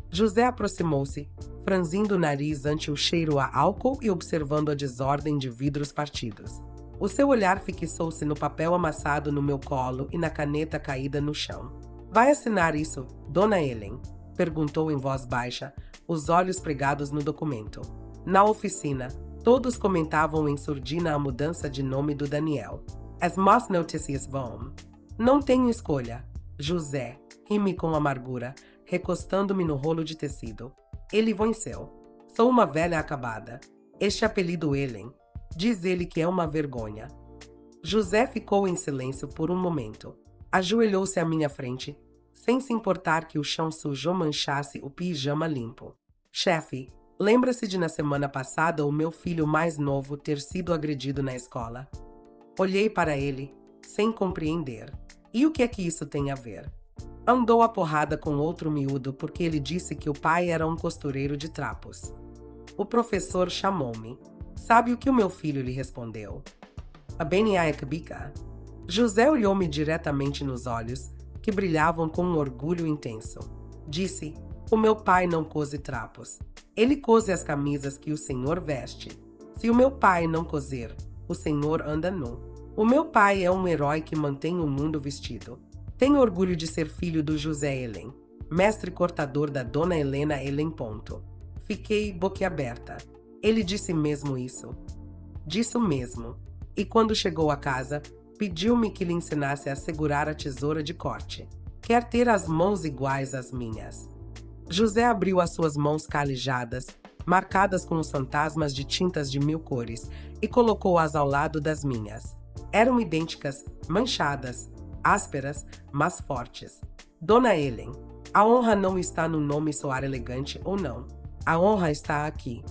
José aproximou-se, franzindo o nariz ante o cheiro a álcool e observando a desordem de vidros partidos. O seu olhar fixou-se no papel amassado no meu colo e na caneta caída no chão. Vai assinar isso, Dona Helen? Perguntou em voz baixa, os olhos pregados no documento. Na oficina, todos comentavam em surdina a mudança de nome do Daniel. As más notícias vão. Não tenho escolha. José, ri-me com amargura, recostando-me no rolo de tecido. Ele venceu. Sou uma velha acabada. Este apelido Helen. Diz ele que é uma vergonha. José ficou em silêncio por um momento. Ajoelhou-se à minha frente, sem se importar que o chão sujo manchasse o pijama limpo. Chefe, lembra-se de na semana passada o meu filho mais novo ter sido agredido na escola? Olhei para ele, sem compreender. E o que é que isso tem a ver? Andou a porrada com outro miúdo porque ele disse que o pai era um costureiro de trapos. O professor chamou-me. Sabe o que o meu filho lhe respondeu? A Beniaekbika. José olhou-me diretamente nos olhos, que brilhavam com um orgulho intenso. Disse, o meu pai não cose trapos. Ele cose as camisas que o senhor veste. Se o meu pai não coser, o senhor anda nu. O meu pai é um herói que mantém o mundo vestido. Tenho orgulho de ser filho do José Helen, mestre cortador da Dona Helena Helen. Fiquei boquiaberta. Ele disse mesmo isso. Disso mesmo. E quando chegou a casa, pediu-me que lhe ensinasse a segurar a tesoura de corte. Quer ter as mãos iguais às minhas. José abriu as suas mãos calijadas, marcadas com os fantasmas de tintas de 1000 cores, e colocou-as ao lado das minhas. Eram idênticas, manchadas, ásperas, mas fortes. Dona Helen, a honra não está no nome soar elegante ou não. A honra está aqui.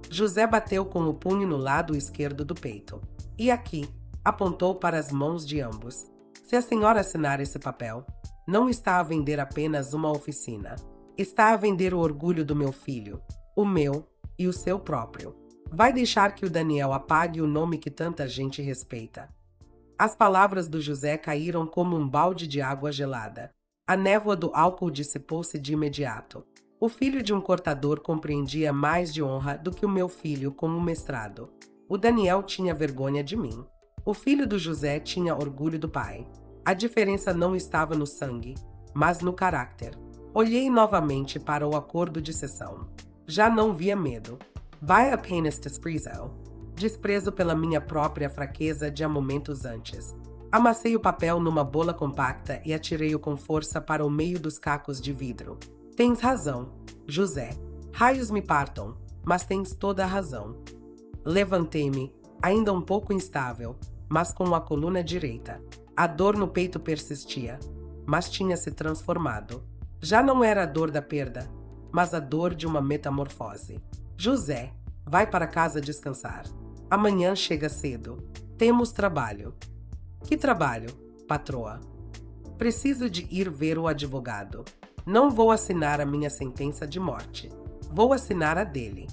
José bateu com o punho no lado esquerdo do peito. E aqui, apontou para as mãos de ambos. Se a senhora assinar esse papel, não está a vender apenas uma oficina. Está a vender o orgulho do meu filho, o meu e o seu próprio. Vai deixar que o Daniel apague o nome que tanta gente respeita. As palavras do José caíram como um balde de água gelada. A névoa do álcool dissipou-se de imediato. O filho de um cortador compreendia mais de honra do que o meu filho com um mestrado. O Daniel tinha vergonha de mim. O filho do José tinha orgulho do pai. A diferença não estava no sangue, mas no caráter. Olhei novamente para o acordo de cessão. Já não via medo. Vai apenas desprezo. Desprezo pela minha própria fraqueza de há momentos antes. Amassei o papel numa bola compacta e atirei-o com força para o meio dos cacos de vidro. Tens razão, José. Raios me partam, mas tens toda a razão. Levantei-me, ainda um pouco instável, mas com a coluna direita. A dor no peito persistia, mas tinha se transformado. Já não era a dor da perda, mas a dor de uma metamorfose. José, vai para casa descansar. Amanhã chega cedo. Temos trabalho. Que trabalho, patroa? Preciso de ir ver o advogado. Não vou assinar a minha sentença de morte. Vou assinar a dele.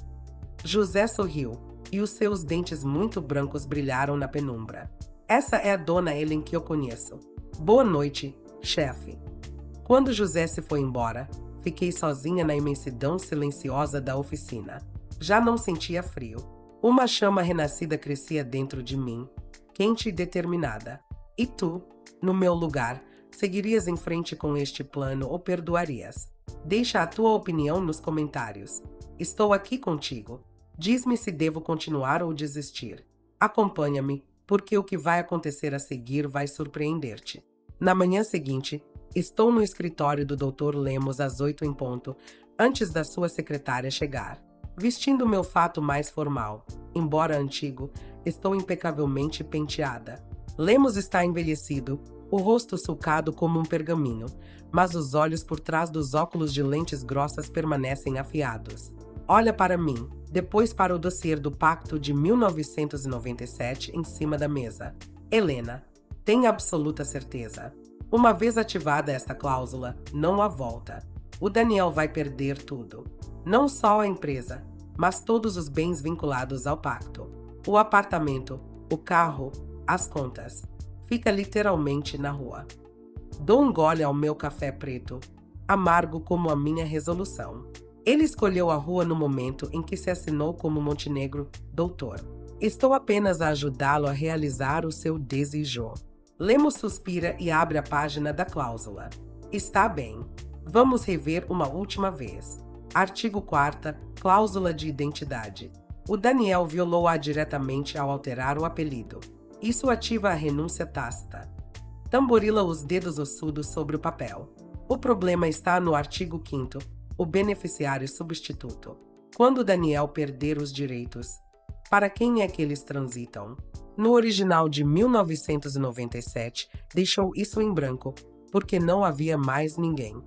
José sorriu, e os seus dentes muito brancos brilharam na penumbra. Essa é a Dona Helen que eu conheço. Boa noite, chefe. Quando José se foi embora, fiquei sozinha na imensidão silenciosa da oficina. Já não sentia frio. Uma chama renascida crescia dentro de mim, quente e determinada. E tu, no meu lugar, seguirias em frente com este plano ou perdoarias? Deixa a tua opinião nos comentários. Estou aqui contigo. Diz-me se devo continuar ou desistir. Acompanha-me, porque o que vai acontecer a seguir vai surpreender-te. Na manhã seguinte, estou no escritório do Dr. Lemos às 8 em ponto, antes da sua secretária chegar. Vestindo meu fato mais formal, embora antigo, estou impecavelmente penteada. Lemos está envelhecido, o rosto sulcado como um pergaminho, mas os olhos por trás dos óculos de lentes grossas permanecem afiados. Olha para mim, depois para o dossiê do pacto de 1997 em cima da mesa. Helena, tenha absoluta certeza. Uma vez ativada esta cláusula, não há volta. O Daniel vai perder tudo. Não só a empresa, mas todos os bens vinculados ao pacto. O apartamento, o carro, as contas. Fica literalmente na rua. Dou um gole ao meu café preto, amargo como a minha resolução. Ele escolheu a rua no momento em que se assinou como Montenegro, doutor. Estou apenas a ajudá-lo a realizar o seu desejo. Lemos suspira e abre a página da cláusula. Está bem. Vamos rever uma última vez. Artigo 4º, cláusula de identidade. O Daniel violou-a diretamente ao alterar o apelido. Isso ativa a renúncia tácita. Tamborila os dedos ossudos sobre o papel. O problema está no artigo 5º, o beneficiário substituto. Quando Daniel perder os direitos, para quem é que eles transitam? No original de 1997, deixou isso em branco, porque não havia mais ninguém.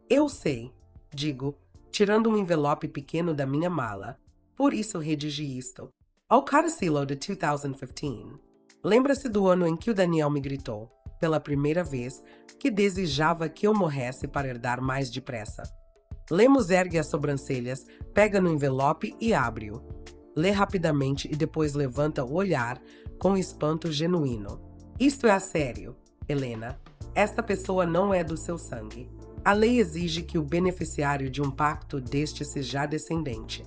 Eu sei, digo, tirando um envelope pequeno da minha mala. Por isso redigi isto. Ao Carcilo de 2015. Lembra-se do ano em que o Daniel me gritou, pela primeira vez, que desejava que eu morresse para herdar mais depressa. Lemos ergue as sobrancelhas, pega no envelope e abre-o. Lê rapidamente e depois levanta o olhar com espanto genuíno. Isto é a sério, Helena. Esta pessoa não é do seu sangue. A lei exige que o beneficiário de um pacto deste seja descendente.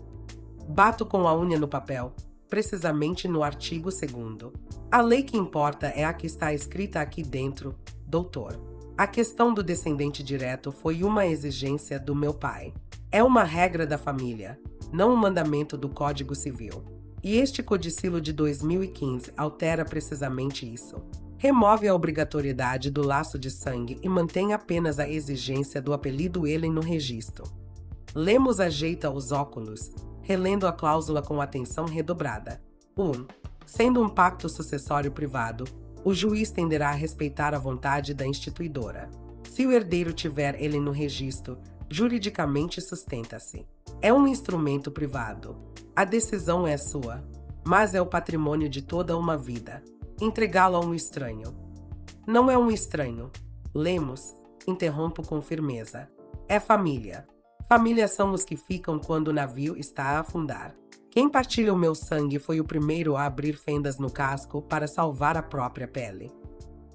Bato com a unha no papel, precisamente no artigo 2º. A lei que importa é a que está escrita aqui dentro, doutor. A questão do descendente direto foi uma exigência do meu pai. É uma regra da família, não um mandamento do Código Civil. E este codicilo de 2015 altera precisamente isso. Remove a obrigatoriedade do laço de sangue e mantém apenas a exigência do apelido Ellen no registro. Lemos ajeita os óculos, relendo a cláusula com atenção redobrada. 1. Sendo um pacto sucessório privado, o juiz tenderá a respeitar a vontade da instituidora. Se o herdeiro tiver ele no registro, juridicamente sustenta-se. É um instrumento privado. A decisão é sua, mas é o patrimônio de toda uma vida. Entregá-lo a um estranho. Não é um estranho. Lemos, interrompo com firmeza. É família. Família são os que ficam quando o navio está a afundar. Quem partilha o meu sangue foi o primeiro a abrir fendas no casco para salvar a própria pele.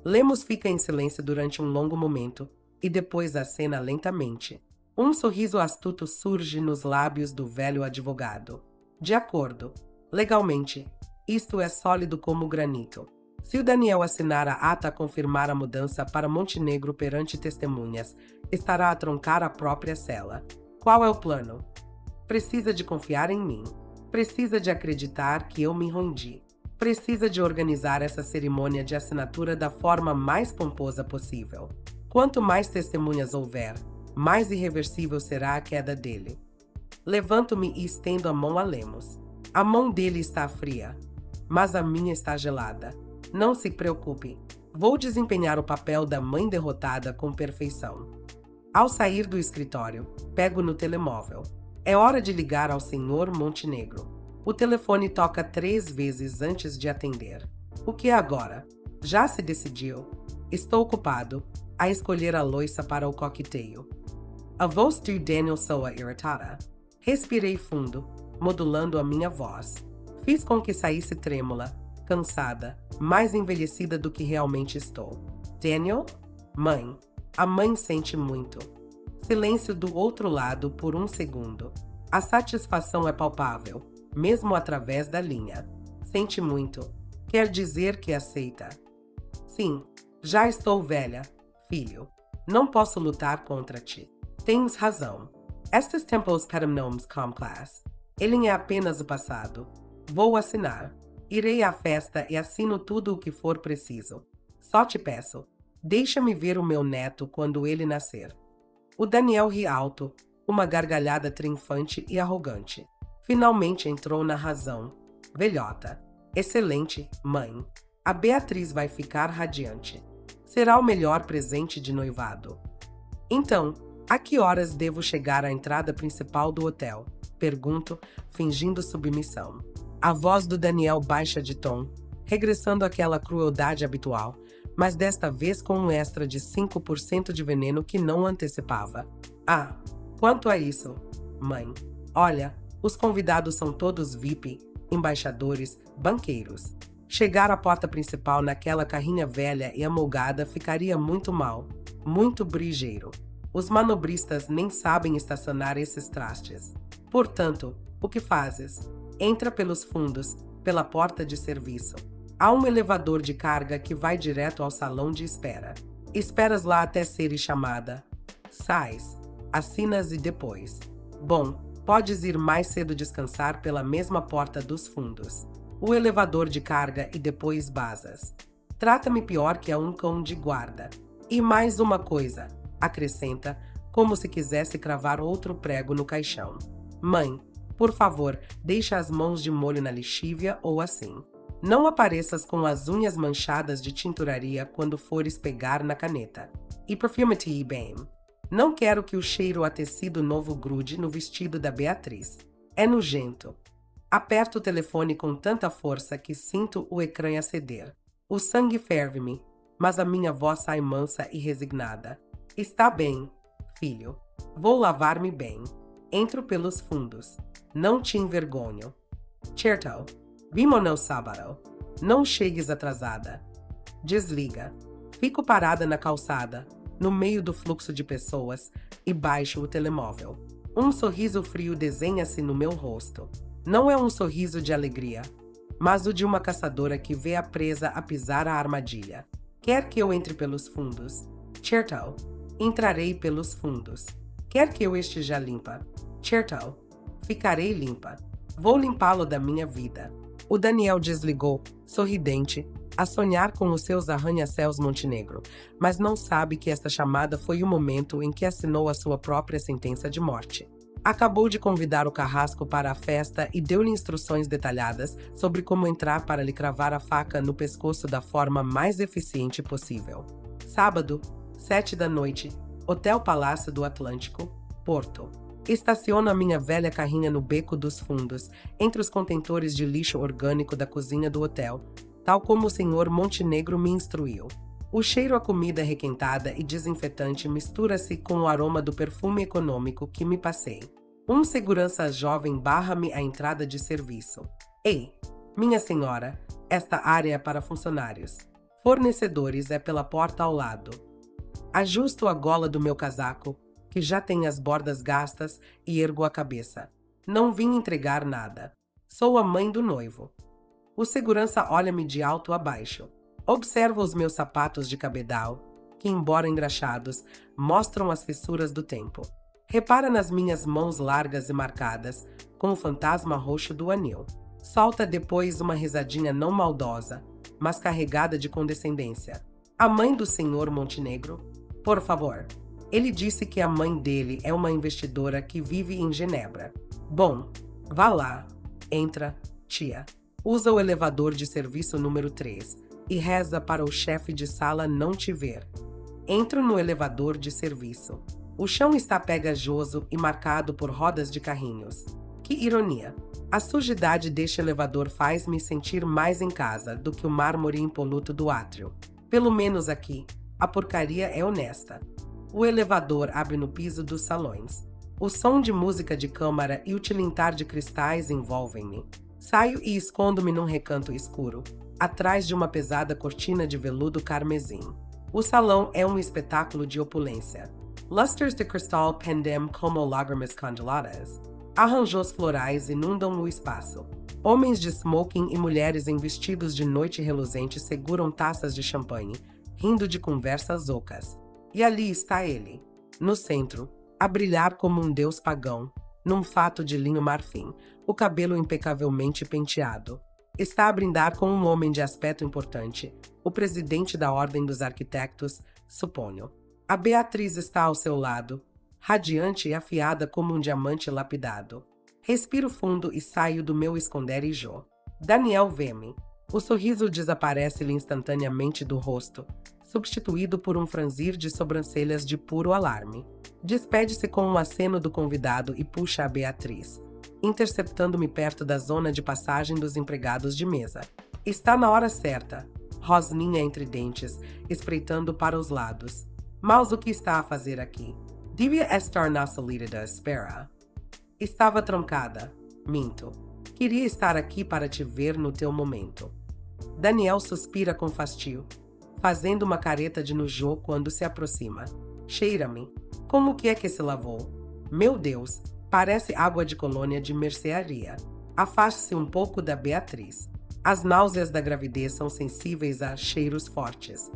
Lemos fica em silêncio durante um longo momento e depois acena lentamente. Um sorriso astuto surge nos lábios do velho advogado. De acordo. Legalmente, isto é sólido como granito. Se o Daniel assinar a ata a confirmar a mudança para Montenegro perante testemunhas, estará a troncar a própria cela. Qual é o plano? Precisa de confiar em mim. Precisa de acreditar que eu me rendi. Precisa de organizar essa cerimônia de assinatura da forma mais pomposa possível. Quanto mais testemunhas houver, mais irreversível será a queda dele. Levanto-me e estendo a mão a Lemos. A mão dele está fria, mas a minha está gelada. Não se preocupe, vou desempenhar o papel da mãe derrotada com perfeição. Ao sair do escritório, pego no telemóvel. É hora de ligar ao Sr. Montenegro. O telefone toca 3 vezes antes de atender. O que é agora? Já se decidiu? Estou ocupado a escolher a louça para o coquetel. A voz de Daniel soa irritada. Respirei fundo, modulando a minha voz. Fiz com que saísse trêmula, cansada, mais envelhecida do que realmente estou. Daniel? Mãe. A mãe sente muito. Silêncio do outro lado por um segundo. A satisfação é palpável, mesmo através da linha. Sente muito. Quer dizer que aceita. Sim, já estou velha, filho. Não posso lutar contra ti. Tens razão. Estes tempos permnomes com class. Ele é apenas o passado. Vou assinar. Irei à festa e assino tudo o que for preciso. Só te peço, deixa-me ver o meu neto quando ele nascer. O Daniel ri alto, uma gargalhada triunfante e arrogante. Finalmente entrou na razão. Velhota. Excelente, mãe. A Beatriz vai ficar radiante. Será o melhor presente de noivado. Então, a que horas devo chegar à entrada principal do hotel? Pergunto, fingindo submissão. A voz do Daniel baixa de tom, regressando àquela crueldade habitual, mas desta vez com um extra de 5% de veneno que não antecipava. Ah, quanto a isso, mãe. Olha, os convidados são todos VIP, embaixadores, banqueiros. Chegar à porta principal naquela carrinha velha e amolgada ficaria muito mal, muito brigeiro. Os manobristas nem sabem estacionar esses trastes. Portanto, o que fazes? Entra pelos fundos, pela porta de serviço. Há um elevador de carga que vai direto ao salão de espera. Esperas lá até seres chamada. Sais, assinas e depois. Bom, podes ir mais cedo descansar pela mesma porta dos fundos. O elevador de carga e depois basas. Trata-me pior que a um cão de guarda. E mais uma coisa, acrescenta, como se quisesse cravar outro prego no caixão. Mãe, por favor, deixa as mãos de molho na lexívia ou assim. Não apareças com as unhas manchadas de tinturaria quando fores pegar na caneta. E perfume-te bem. Não quero que o cheiro a tecido novo grude no vestido da Beatriz. É nojento. Aperto o telefone com tanta força que sinto o ecrã acender. O sangue ferve-me, mas a minha voz sai mansa e resignada. Está bem, filho. Vou lavar-me bem. Entro pelos fundos. Não te envergonho. Certo. Vimo-nos sábado. Não chegues atrasada. Desliga. Fico parada na calçada, no meio do fluxo de pessoas, e baixo o telemóvel. Um sorriso frio desenha-se no meu rosto. Não é um sorriso de alegria, mas o de uma caçadora que vê a presa a pisar a armadilha. Quer que eu entre pelos fundos? Certo. Entrarei pelos fundos. Quer que eu esteja limpa? Certo. Ficarei limpa. Vou limpá-lo da minha vida. O Daniel desligou, sorridente, a sonhar com os seus arranha-céus Montenegro, mas não sabe que esta chamada foi o momento em que assinou a sua própria sentença de morte. Acabou de convidar o carrasco para a festa e deu-lhe instruções detalhadas sobre como entrar para lhe cravar a faca no pescoço da forma mais eficiente possível. Sábado, 7 da noite, Hotel Palácio do Atlântico, Porto. Estaciono a minha velha carrinha no beco dos fundos, entre os contentores de lixo orgânico da cozinha do hotel, tal como o senhor Montenegro me instruiu. O cheiro a comida requentada e desinfetante mistura-se com o aroma do perfume econômico que me passei. Um segurança jovem barra-me a entrada de serviço. Ei, minha senhora, esta área é para funcionários. Fornecedores é pela porta ao lado. Ajusto a gola do meu casaco, que já tem as bordas gastas, e ergo a cabeça. Não vim entregar nada. Sou a mãe do noivo. O segurança olha-me de alto a baixo. Observa os meus sapatos de cabedal, que, embora engraxados, mostram as fissuras do tempo. Repara nas minhas mãos largas e marcadas, com o fantasma roxo do anil. Solta depois uma risadinha não maldosa, mas carregada de condescendência. A mãe do senhor Montenegro? Por favor. Ele disse que a mãe dele é uma investidora que vive em Genebra. Bom, vá lá. Entra, tia. Usa o elevador de serviço número 3 e reza para o chefe de sala não te ver. Entro no elevador de serviço. O chão está pegajoso e marcado por rodas de carrinhos. Que ironia! A sujidade deste elevador faz-me sentir mais em casa do que o mármore impoluto do átrio. Pelo menos aqui, a porcaria é honesta. O elevador abre no piso dos salões. O som de música de câmara e o tilintar de cristais envolvem-me. Saio e escondo-me num recanto escuro, atrás de uma pesada cortina de veludo carmesim. O salão é um espetáculo de opulência. Lustres de cristal pendem como lágrimas congeladas. Arranjos florais inundam o espaço. Homens de smoking e mulheres em vestidos de noite reluzente seguram taças de champanhe, rindo de conversas ocas. E ali está ele, no centro, a brilhar como um deus pagão, num fato de linho marfim, o cabelo impecavelmente penteado. Está a brindar com um homem de aspecto importante, o presidente da Ordem dos Arquitetos, suponho. A Beatriz está ao seu lado, radiante e afiada como um diamante lapidado. Respiro fundo e saio do meu esconderijo. Daniel vê-me. O sorriso desaparece-lhe instantaneamente do rosto, substituído por um franzir de sobrancelhas de puro alarme. Despede-se com um aceno do convidado e puxa a Beatriz, interceptando-me perto da zona de passagem dos empregados de mesa. Está na hora certa, rosninha entre dentes, espreitando para os lados. Mas o que está a fazer aqui? Devia estar na salida da espera. Estava trancada. Minto. Queria estar aqui para te ver no teu momento. Daniel suspira com fastio, fazendo uma careta de nojo quando se aproxima. Cheira-me. Como que é que se lavou? Meu Deus, parece água de colônia de mercearia. Afaste-se um pouco da Beatriz. As náuseas da gravidez são sensíveis a cheiros fortes.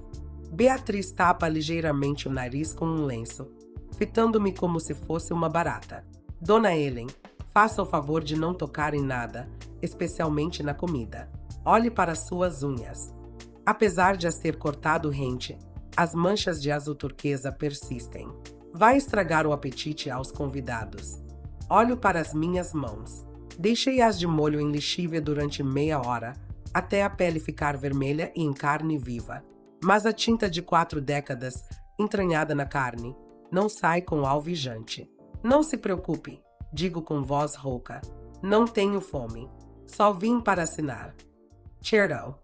Beatriz tapa ligeiramente o nariz com um lenço, fitando-me como se fosse uma barata. Dona Helen, faça o favor de não tocar em nada, especialmente na comida. Olhe para suas unhas. Apesar de as ter cortado rente, as manchas de azul turquesa persistem. Vai estragar o apetite aos convidados. Olho para as minhas mãos. Deixei-as de molho em lexívia durante meia hora, até a pele ficar vermelha e em carne viva. Mas a tinta de 4 décadas, entranhada na carne, não sai com alvejante. Não se preocupe, digo com voz rouca. Não tenho fome. Só vim para assinar. Cheerio.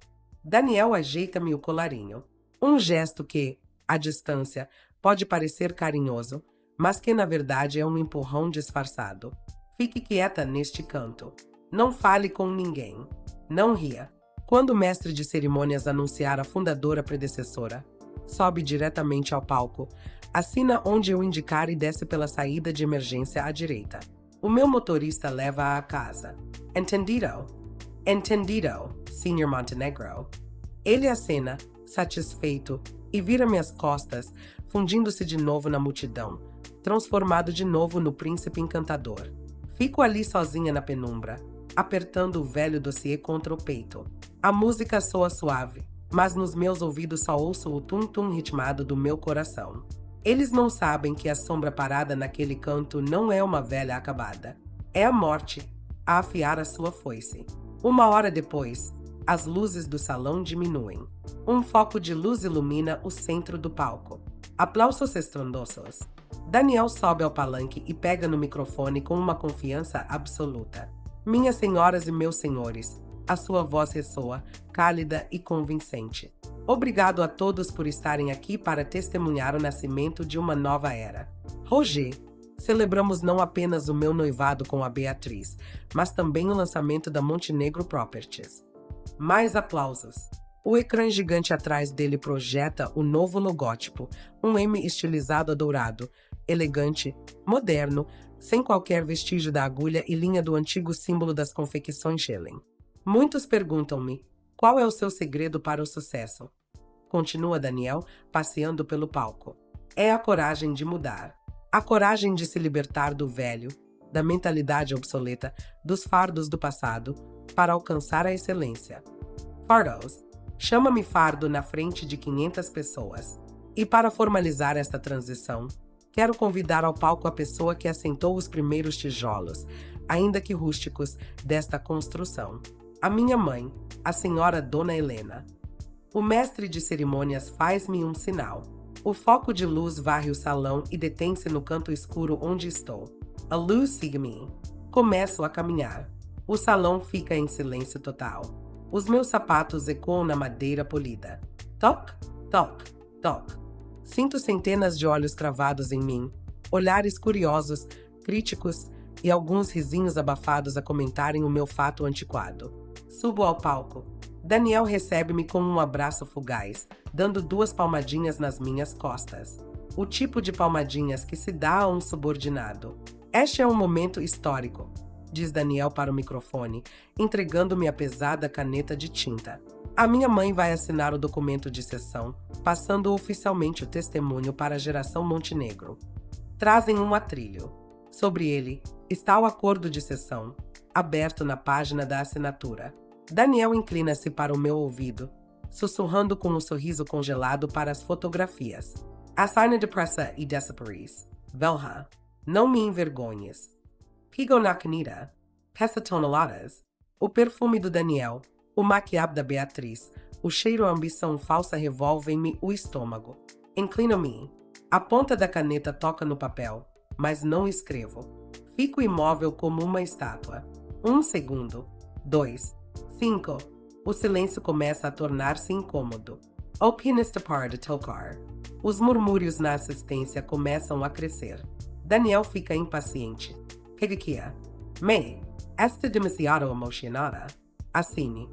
Daniel ajeita-me o colarinho. Um gesto que, à distância, pode parecer carinhoso, mas que na verdade é um empurrão disfarçado. Fique quieta neste canto. Não fale com ninguém. Não ria. Quando o mestre de cerimônias anunciar a fundadora predecessora, sobe diretamente ao palco, assina onde eu indicar e desce pela saída de emergência à direita. O meu motorista leva-a a casa. Entendido? Entendido, Sr. Montenegro. Ele acena, satisfeito, e vira-me as costas, fundindo-se de novo na multidão, transformado de novo no príncipe encantador. Fico ali sozinha na penumbra, apertando o velho dossiê contra o peito. A música soa suave, mas nos meus ouvidos só ouço o tum-tum ritmado do meu coração. Eles não sabem que a sombra parada naquele canto não é uma velha acabada. É a morte, a afiar a sua foice. 1 hora depois, as luzes do salão diminuem. Um foco de luz ilumina o centro do palco. Aplausos estrondosos. Daniel sobe ao palanque e pega no microfone com uma confiança absoluta. Minhas senhoras e meus senhores, a sua voz ressoa, cálida e convincente. Obrigado a todos por estarem aqui para testemunhar o nascimento de uma nova era. Roger, celebramos não apenas o meu noivado com a Beatriz, mas também o lançamento da Montenegro Properties. Mais aplausos. O ecrã gigante atrás dele projeta o novo logótipo, um M estilizado a dourado, elegante, moderno, sem qualquer vestígio da agulha e linha do antigo símbolo das confecções Schilling. Muitos perguntam-me, qual é o seu segredo para o sucesso? Continua Daniel, passeando pelo palco. É a coragem de mudar. A coragem de se libertar do velho, da mentalidade obsoleta, dos fardos do passado, para alcançar a excelência. Fardos. Chama-me Fardo na frente de 500 pessoas. E para formalizar esta transição, quero convidar ao palco a pessoa que assentou os primeiros tijolos, ainda que rústicos, desta construção. A minha mãe, a senhora Dona Helena. O mestre de cerimônias faz-me um sinal. O foco de luz varre o salão e detém-se no canto escuro onde estou. A luz siga-me. Começo a caminhar. O salão fica em silêncio total. Os meus sapatos ecoam na madeira polida. Toc, toc, toc. Sinto centenas de olhos cravados em mim, olhares curiosos, críticos e alguns risinhos abafados a comentarem o meu fato antiquado. Subo ao palco. Daniel recebe-me com um abraço fugaz, dando 2 palmadinhas nas minhas costas. O tipo de palmadinhas que se dá a um subordinado. Este é um momento histórico, diz Daniel para o microfone, entregando-me a pesada caneta de tinta. A minha mãe vai assinar o documento de cessão, passando oficialmente o testemunho para a geração Montenegro. Trazem um atrilho. Sobre ele está o acordo de cessão, aberto na página da assinatura. Daniel inclina-se para o meu ouvido, sussurrando com um sorriso congelado para as fotografias. Assina depressa e desaparece. Velha, não me envergonhes. Pigo na caneta. Peça toneladas. O perfume do Daniel, o maquiab da Beatriz, o cheiro à ambição falsa revolvem-me o estômago. Inclino-me. A ponta da caneta toca no papel, mas não escrevo. Fico imóvel como uma estátua. 1 segundo. 2. 5. O silêncio começa a tornar-se incômodo. O pianista para de tocar. Os murmúrios na assistência começam a crescer. Daniel fica impaciente. Peguequia. Me, esta demasiado emocionada. Assine.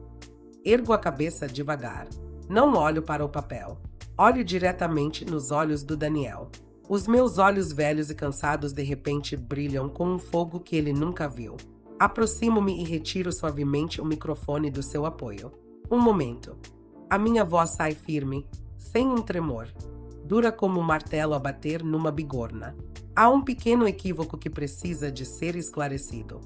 Ergo a cabeça devagar. Não olho para o papel. Olho diretamente nos olhos do Daniel. Os meus olhos velhos e cansados de repente brilham com um fogo que ele nunca viu. Aproximo-me e retiro suavemente o microfone do seu apoio. Um momento. A minha voz sai firme, sem um tremor. Dura como um martelo a bater numa bigorna. Há um pequeno equívoco que precisa de ser esclarecido.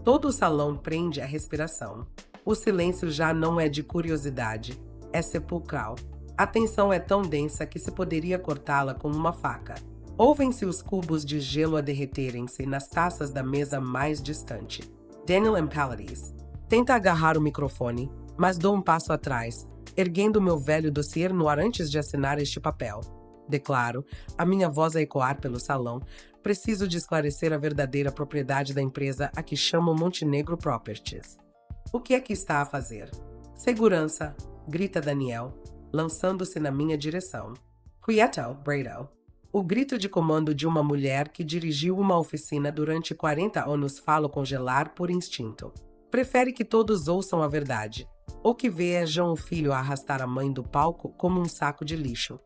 Todo o salão prende a respiração. O silêncio já não é de curiosidade, é sepulcral. A tensão é tão densa que se poderia cortá-la com uma faca. Ouvem-se os cubos de gelo a derreterem-se nas taças da mesa mais distante. Daniel empalidece. Tenta agarrar o microfone, mas dou um passo atrás, erguendo meu velho dossiê no ar antes de assinar este papel. Declaro, a minha voz a ecoar pelo salão, preciso de esclarecer a verdadeira propriedade da empresa a que chamo Montenegro Properties. O que é que está a fazer? Segurança, grita Daniel, lançando-se na minha direção. Quieto, Brado. O grito de comando de uma mulher que dirigiu uma oficina durante 40 anos falo congelar por instinto. Prefere que todos ouçam a verdade. O que vejam o filho arrastar a mãe do palco como um saco de lixo.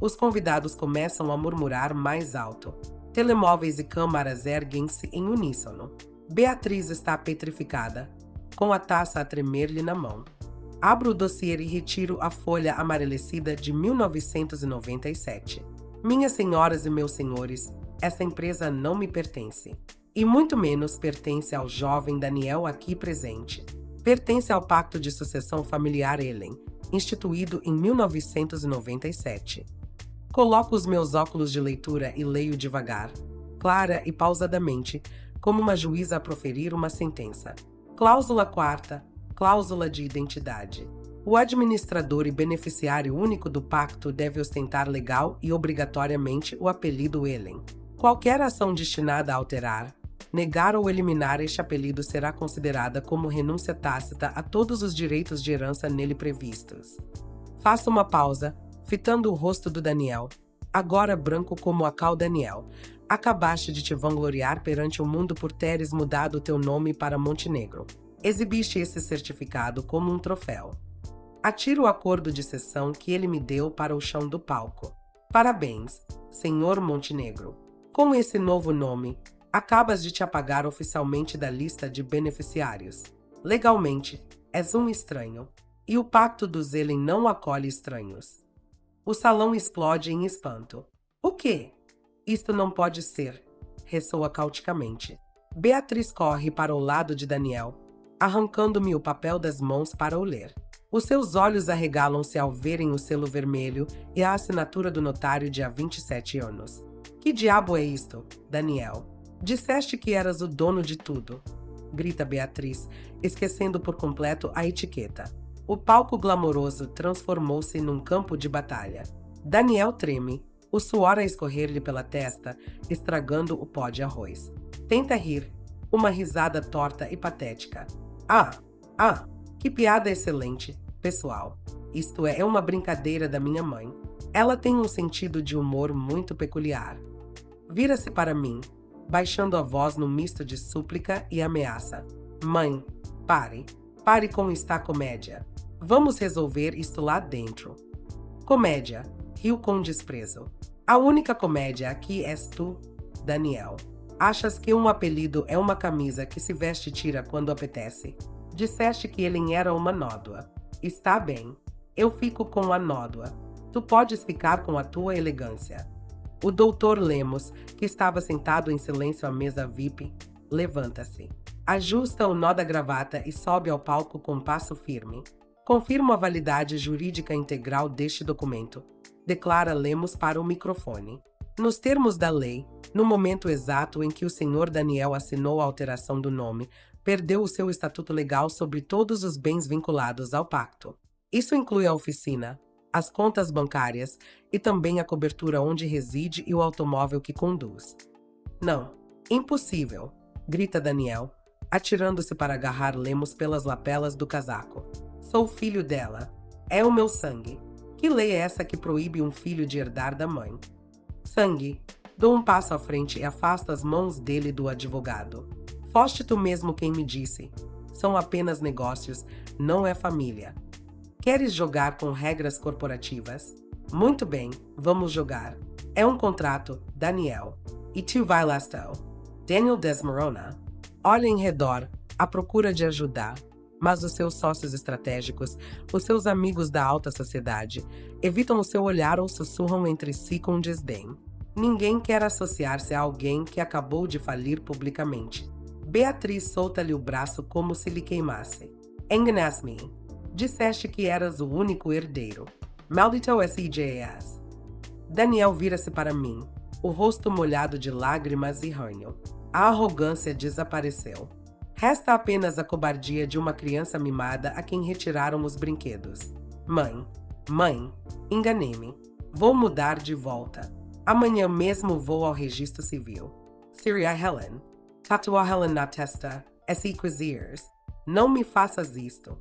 Os convidados começam a murmurar mais alto. Telemóveis e câmaras erguem-se em uníssono. Beatriz está petrificada, com a taça a tremer-lhe na mão. Abro o dossiê e retiro a folha amarelecida de 1997. Minhas senhoras e meus senhores, essa empresa não me pertence. E muito menos pertence ao jovem Daniel aqui presente. Pertence ao Pacto de Sucessão Familiar Ellen, instituído em 1997. Coloco os meus óculos de leitura e leio devagar, clara e pausadamente, como uma juíza a proferir uma sentença. Cláusula 4ª, cláusula de identidade. O administrador e beneficiário único do pacto deve ostentar legal e obrigatoriamente o apelido Ellen. Qualquer ação destinada a alterar, negar ou eliminar este apelido será considerada como renúncia tácita a todos os direitos de herança nele previstos. Faço uma pausa, fitando o rosto do Daniel, agora branco como a cal. Daniel, acabaste de te vangloriar perante o mundo por teres mudado o teu nome para Montenegro. Exibiste esse certificado como um troféu. Atiro o acordo de cessão que ele me deu para o chão do palco. Parabéns, senhor Montenegro. Com esse novo nome, acabas de te apagar oficialmente da lista de beneficiários. Legalmente, és um estranho, e o pacto dos Ellen não acolhe estranhos. O salão explode em espanto. O quê? Isto não pode ser, ressoa cauticamente. Beatriz corre para o lado de Daniel, arrancando-me o papel das mãos para o ler. Os seus olhos arregalam-se ao verem o selo vermelho e a assinatura do notário de há 27 anos. Que diabo é isto, Daniel? Disseste que eras o dono de tudo, grita Beatriz, esquecendo por completo a etiqueta. O palco glamouroso transformou-se num campo de batalha. Daniel treme, o suor a escorrer-lhe pela testa, estragando o pó de arroz. Tenta rir, uma risada torta e patética. Que piada excelente, pessoal. Isto é uma brincadeira da minha mãe. Ela tem um sentido de humor muito peculiar. Vira-se para mim, baixando a voz num misto de súplica e ameaça. Mãe, pare. Pare com esta comédia. Vamos resolver isto lá dentro. Comédia, riu com desprezo. A única comédia aqui és tu, Daniel. Achas que um apelido é uma camisa que se veste e tira quando apetece? Disseste que ele era uma nódoa. Está bem. Eu fico com a nódoa. Tu podes ficar com a tua elegância. O doutor Lemos, que estava sentado em silêncio à mesa VIP, levanta-se. Ajusta o nó da gravata e sobe ao palco com passo firme. Confirmo a validade jurídica integral deste documento, declara Lemos para o microfone. Nos termos da lei, no momento exato em que o senhor Daniel assinou a alteração do nome, perdeu o seu estatuto legal sobre todos os bens vinculados ao pacto. Isso inclui a oficina, as contas bancárias e também a cobertura onde reside e o automóvel que conduz. Não, impossível, grita Daniel, atirando-se para agarrar Lemos pelas lapelas do casaco. Sou filho dela. É o meu sangue. Que lei é essa que proíbe um filho de herdar da mãe? Sangue. Dou um passo à frente e afasto as mãos dele do advogado. Foste tu mesmo quem me disse. São apenas negócios, não é família. Queres jogar com regras corporativas? Muito bem, vamos jogar. É um contrato, Daniel. E tu vai lá estar. Daniel Desmorona. Olha em redor, à procura de ajudar. Mas os seus sócios estratégicos, os seus amigos da alta sociedade, evitam o seu olhar ou sussurram entre si com desdém. Ninguém quer associar-se a alguém que acabou de falir publicamente. Beatriz solta-lhe o braço como se lhe queimasse. Enganaste-me. Disseste que eras o único herdeiro. Maldito SJS. Daniel vira-se para mim, o rosto molhado de lágrimas e ranho. A arrogância desapareceu. Resta apenas a cobardia de uma criança mimada a quem retiraram os brinquedos. Mãe, enganei-me. Vou mudar de volta. Amanhã mesmo vou ao registro civil. Syria Helen. Tatua Helen na testa. Ezequias. Não me faças isto.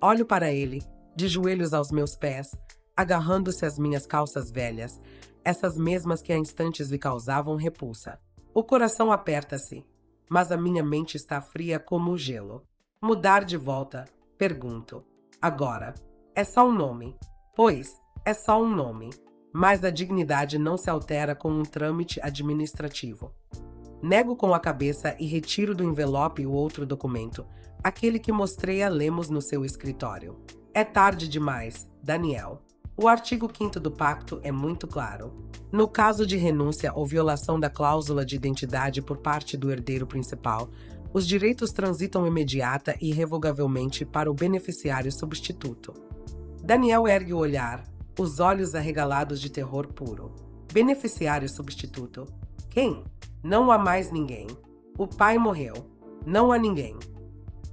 Olho para ele, de joelhos aos meus pés, agarrando-se às minhas calças velhas, essas mesmas que há instantes lhe causavam repulsa. O coração aperta-se, mas a minha mente está fria como o gelo. Mudar de volta? Pergunto. Agora. É só um nome. Pois, é só um nome. Mas a dignidade não se altera com um trâmite administrativo. Nego com a cabeça e retiro do envelope o outro documento, aquele que mostrei a Lemos no seu escritório. É tarde demais, Daniel. O artigo 5º do pacto é muito claro. No caso de renúncia ou violação da cláusula de identidade por parte do herdeiro principal, os direitos transitam imediata e irrevogavelmente para o beneficiário substituto. Daniel ergue o olhar, os olhos arregalados de terror puro. Beneficiário substituto? Quem? Não há mais ninguém. O pai morreu. Não há ninguém.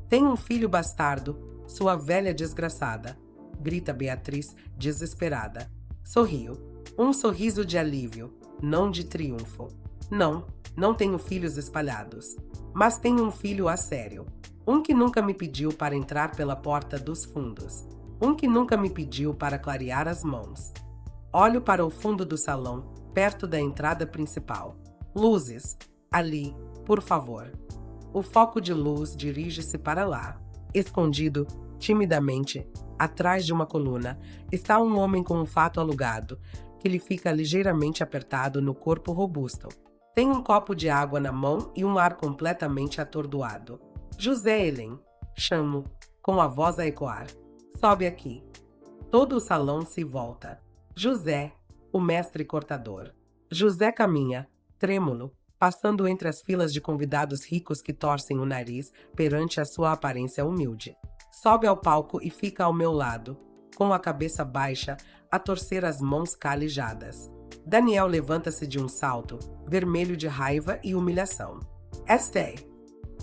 Tem um filho bastardo, sua velha desgraçada, grita Beatriz, desesperada. Sorriu. Um sorriso de alívio, não de triunfo. Não tenho filhos espalhados. Mas tenho um filho a sério. Um que nunca me pediu para entrar pela porta dos fundos. Um que nunca me pediu para clarear as mãos. Olho para o fundo do salão, perto da entrada principal. Luzes. Ali, por favor. O foco de luz dirige-se para lá. Escondido, timidamente, atrás de uma coluna, está um homem com um fato alugado, que lhe fica ligeiramente apertado no corpo robusto. Tem um copo de água na mão e um ar completamente atordoado. José Helen, chamo, com a voz a ecoar. Sobe aqui. Todo o salão se volta. José, o mestre cortador. José caminha, trêmulo, passando entre as filas de convidados ricos que torcem o nariz perante a sua aparência humilde. Sobe ao palco e fica ao meu lado, com a cabeça baixa, a torcer as mãos calijadas. Daniel levanta-se de um salto, vermelho de raiva e humilhação. Estée.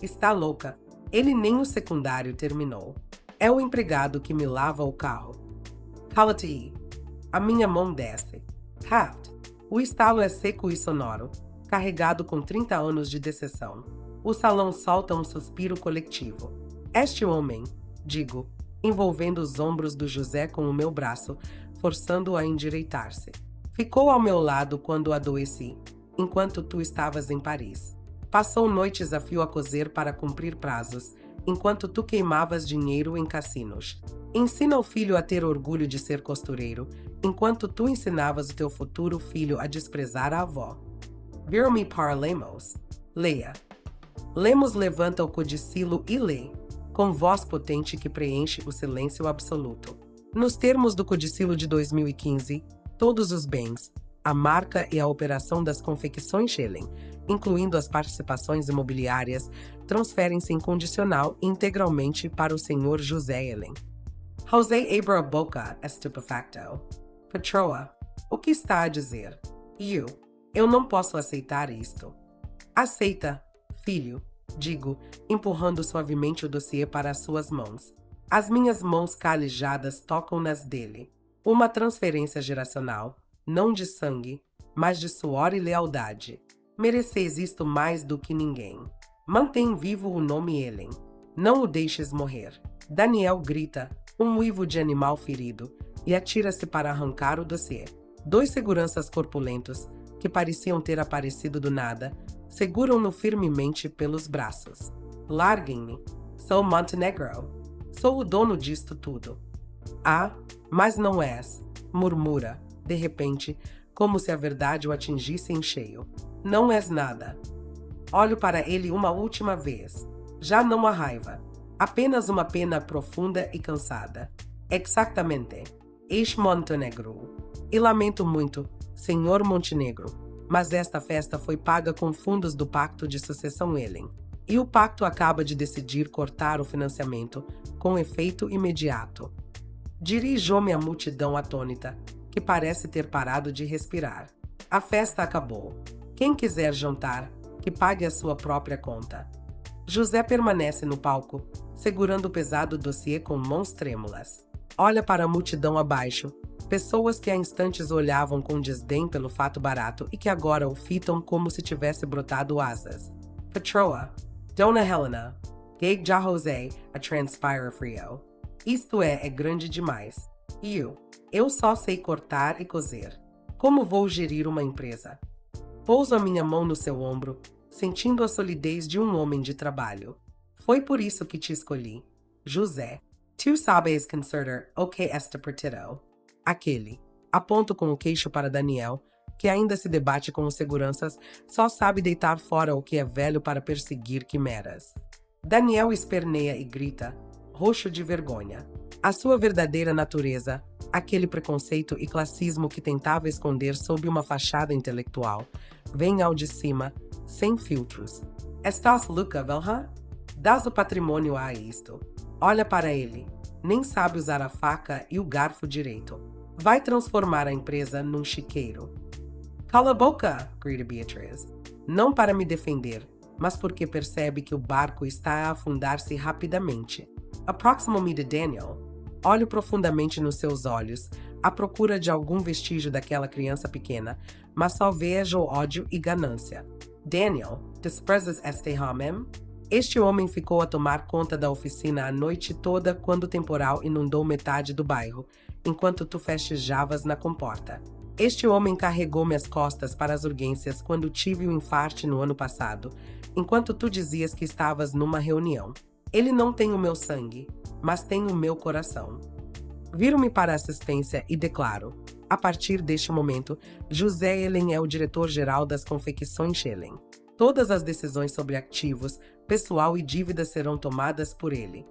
Está louca. Ele nem o secundário terminou. É o empregado que me lava o carro. Cala-te aí. A minha mão desce. Raft. O estalo é seco e sonoro, carregado com 30 anos de decepção. O salão solta um suspiro coletivo. Este homem, digo, envolvendo os ombros do José com o meu braço, forçando-o a endireitar-se. Ficou ao meu lado quando adoeci, enquanto tu estavas em Paris. Passou noites a fio a cozer para cumprir prazos, enquanto tu queimavas dinheiro em cassinos. Ensina o filho a ter orgulho de ser costureiro, enquanto tu ensinavas o teu futuro filho a desprezar a avó. Vir-me para Lemos. Leia. Lemos levanta o codicilo e lê, com voz potente que preenche o silêncio absoluto. Nos termos do codicilo de 2015, todos os bens, a marca e a operação das confecções Helen, incluindo as participações imobiliárias, transferem-se incondicional e integralmente para o senhor José Helen. José abre a boca estupefacto. Patroa, o que está a dizer? Eu não posso aceitar isto. Aceita, filho, digo, empurrando suavemente o dossiê para as suas mãos. As minhas mãos calijadas tocam nas dele. Uma transferência geracional, não de sangue, mas de suor e lealdade. Mereceis isto mais do que ninguém. Mantém vivo o nome Helen. Não o deixes morrer. Daniel grita, um uivo de animal ferido, e atira-se para arrancar o dossiê. 2 seguranças corpulentos, que pareciam ter aparecido do nada, seguram-no firmemente pelos braços. Larguem-me. Sou Montenegro. Sou o dono disto tudo. Ah, mas não és, murmura, de repente, como se a verdade o atingisse em cheio. Não és nada. Olho para ele uma última vez. Já não há raiva. Apenas uma pena profunda e cansada. Exactamente. Ex Montenegro. E lamento muito, senhor Montenegro, mas esta festa foi paga com fundos do Pacto de Sucessão Ellen. E o pacto acaba de decidir cortar o financiamento, com efeito imediato. Dirijo-me à multidão atônita, que parece ter parado de respirar. A festa acabou. Quem quiser jantar, que pague a sua própria conta. José permanece no palco, segurando o pesado dossiê com mãos trêmulas. Olha para a multidão abaixo, pessoas que há instantes olhavam com desdém pelo fato barato e que agora o fitam como se tivesse brotado asas. Patroa, Dona Helena, Gay Já José, a Transpira Frio. Isto é grande demais. E eu só sei cortar e cozer. Como vou gerir uma empresa? Pouso a minha mão no seu ombro, sentindo a solidez de um homem de trabalho. Foi por isso que te escolhi. José, tu sabes consertar o que esta partido. Aquele, aponto com o queixo para Daniel, que ainda se debate com os seguranças, só sabe deitar fora o que é velho para perseguir quimeras. Daniel esperneia e grita, roxo de vergonha. A sua verdadeira natureza, aquele preconceito e classismo que tentava esconder sob uma fachada intelectual, vem ao de cima, sem filtros. Estás louca, velha? Dás o patrimônio a isto. Olha para ele. Nem sabe usar a faca e o garfo direito. Vai transformar a empresa num chiqueiro. Cala a boca, grita Beatriz. Não para me defender, mas porque percebe que o barco está a afundar-se rapidamente. Aproximo-me de Daniel. Olho profundamente nos seus olhos, à procura de algum vestígio daquela criança pequena, mas só vejo ódio e ganância. Daniel, desprezas este homem? Este homem ficou a tomar conta da oficina a noite toda quando o temporal inundou metade do bairro, enquanto tu festejavas na comporta. Este homem carregou minhas costas para as urgências quando tive o infarte no ano passado, enquanto tu dizias que estavas numa reunião. Ele não tem o meu sangue, mas tem o meu coração. Viro-me para a assistência e declaro, a partir deste momento, José Ellen é o diretor-geral das confecções Ellen. Todas as decisões sobre ativos, pessoal e dívidas serão tomadas por ele.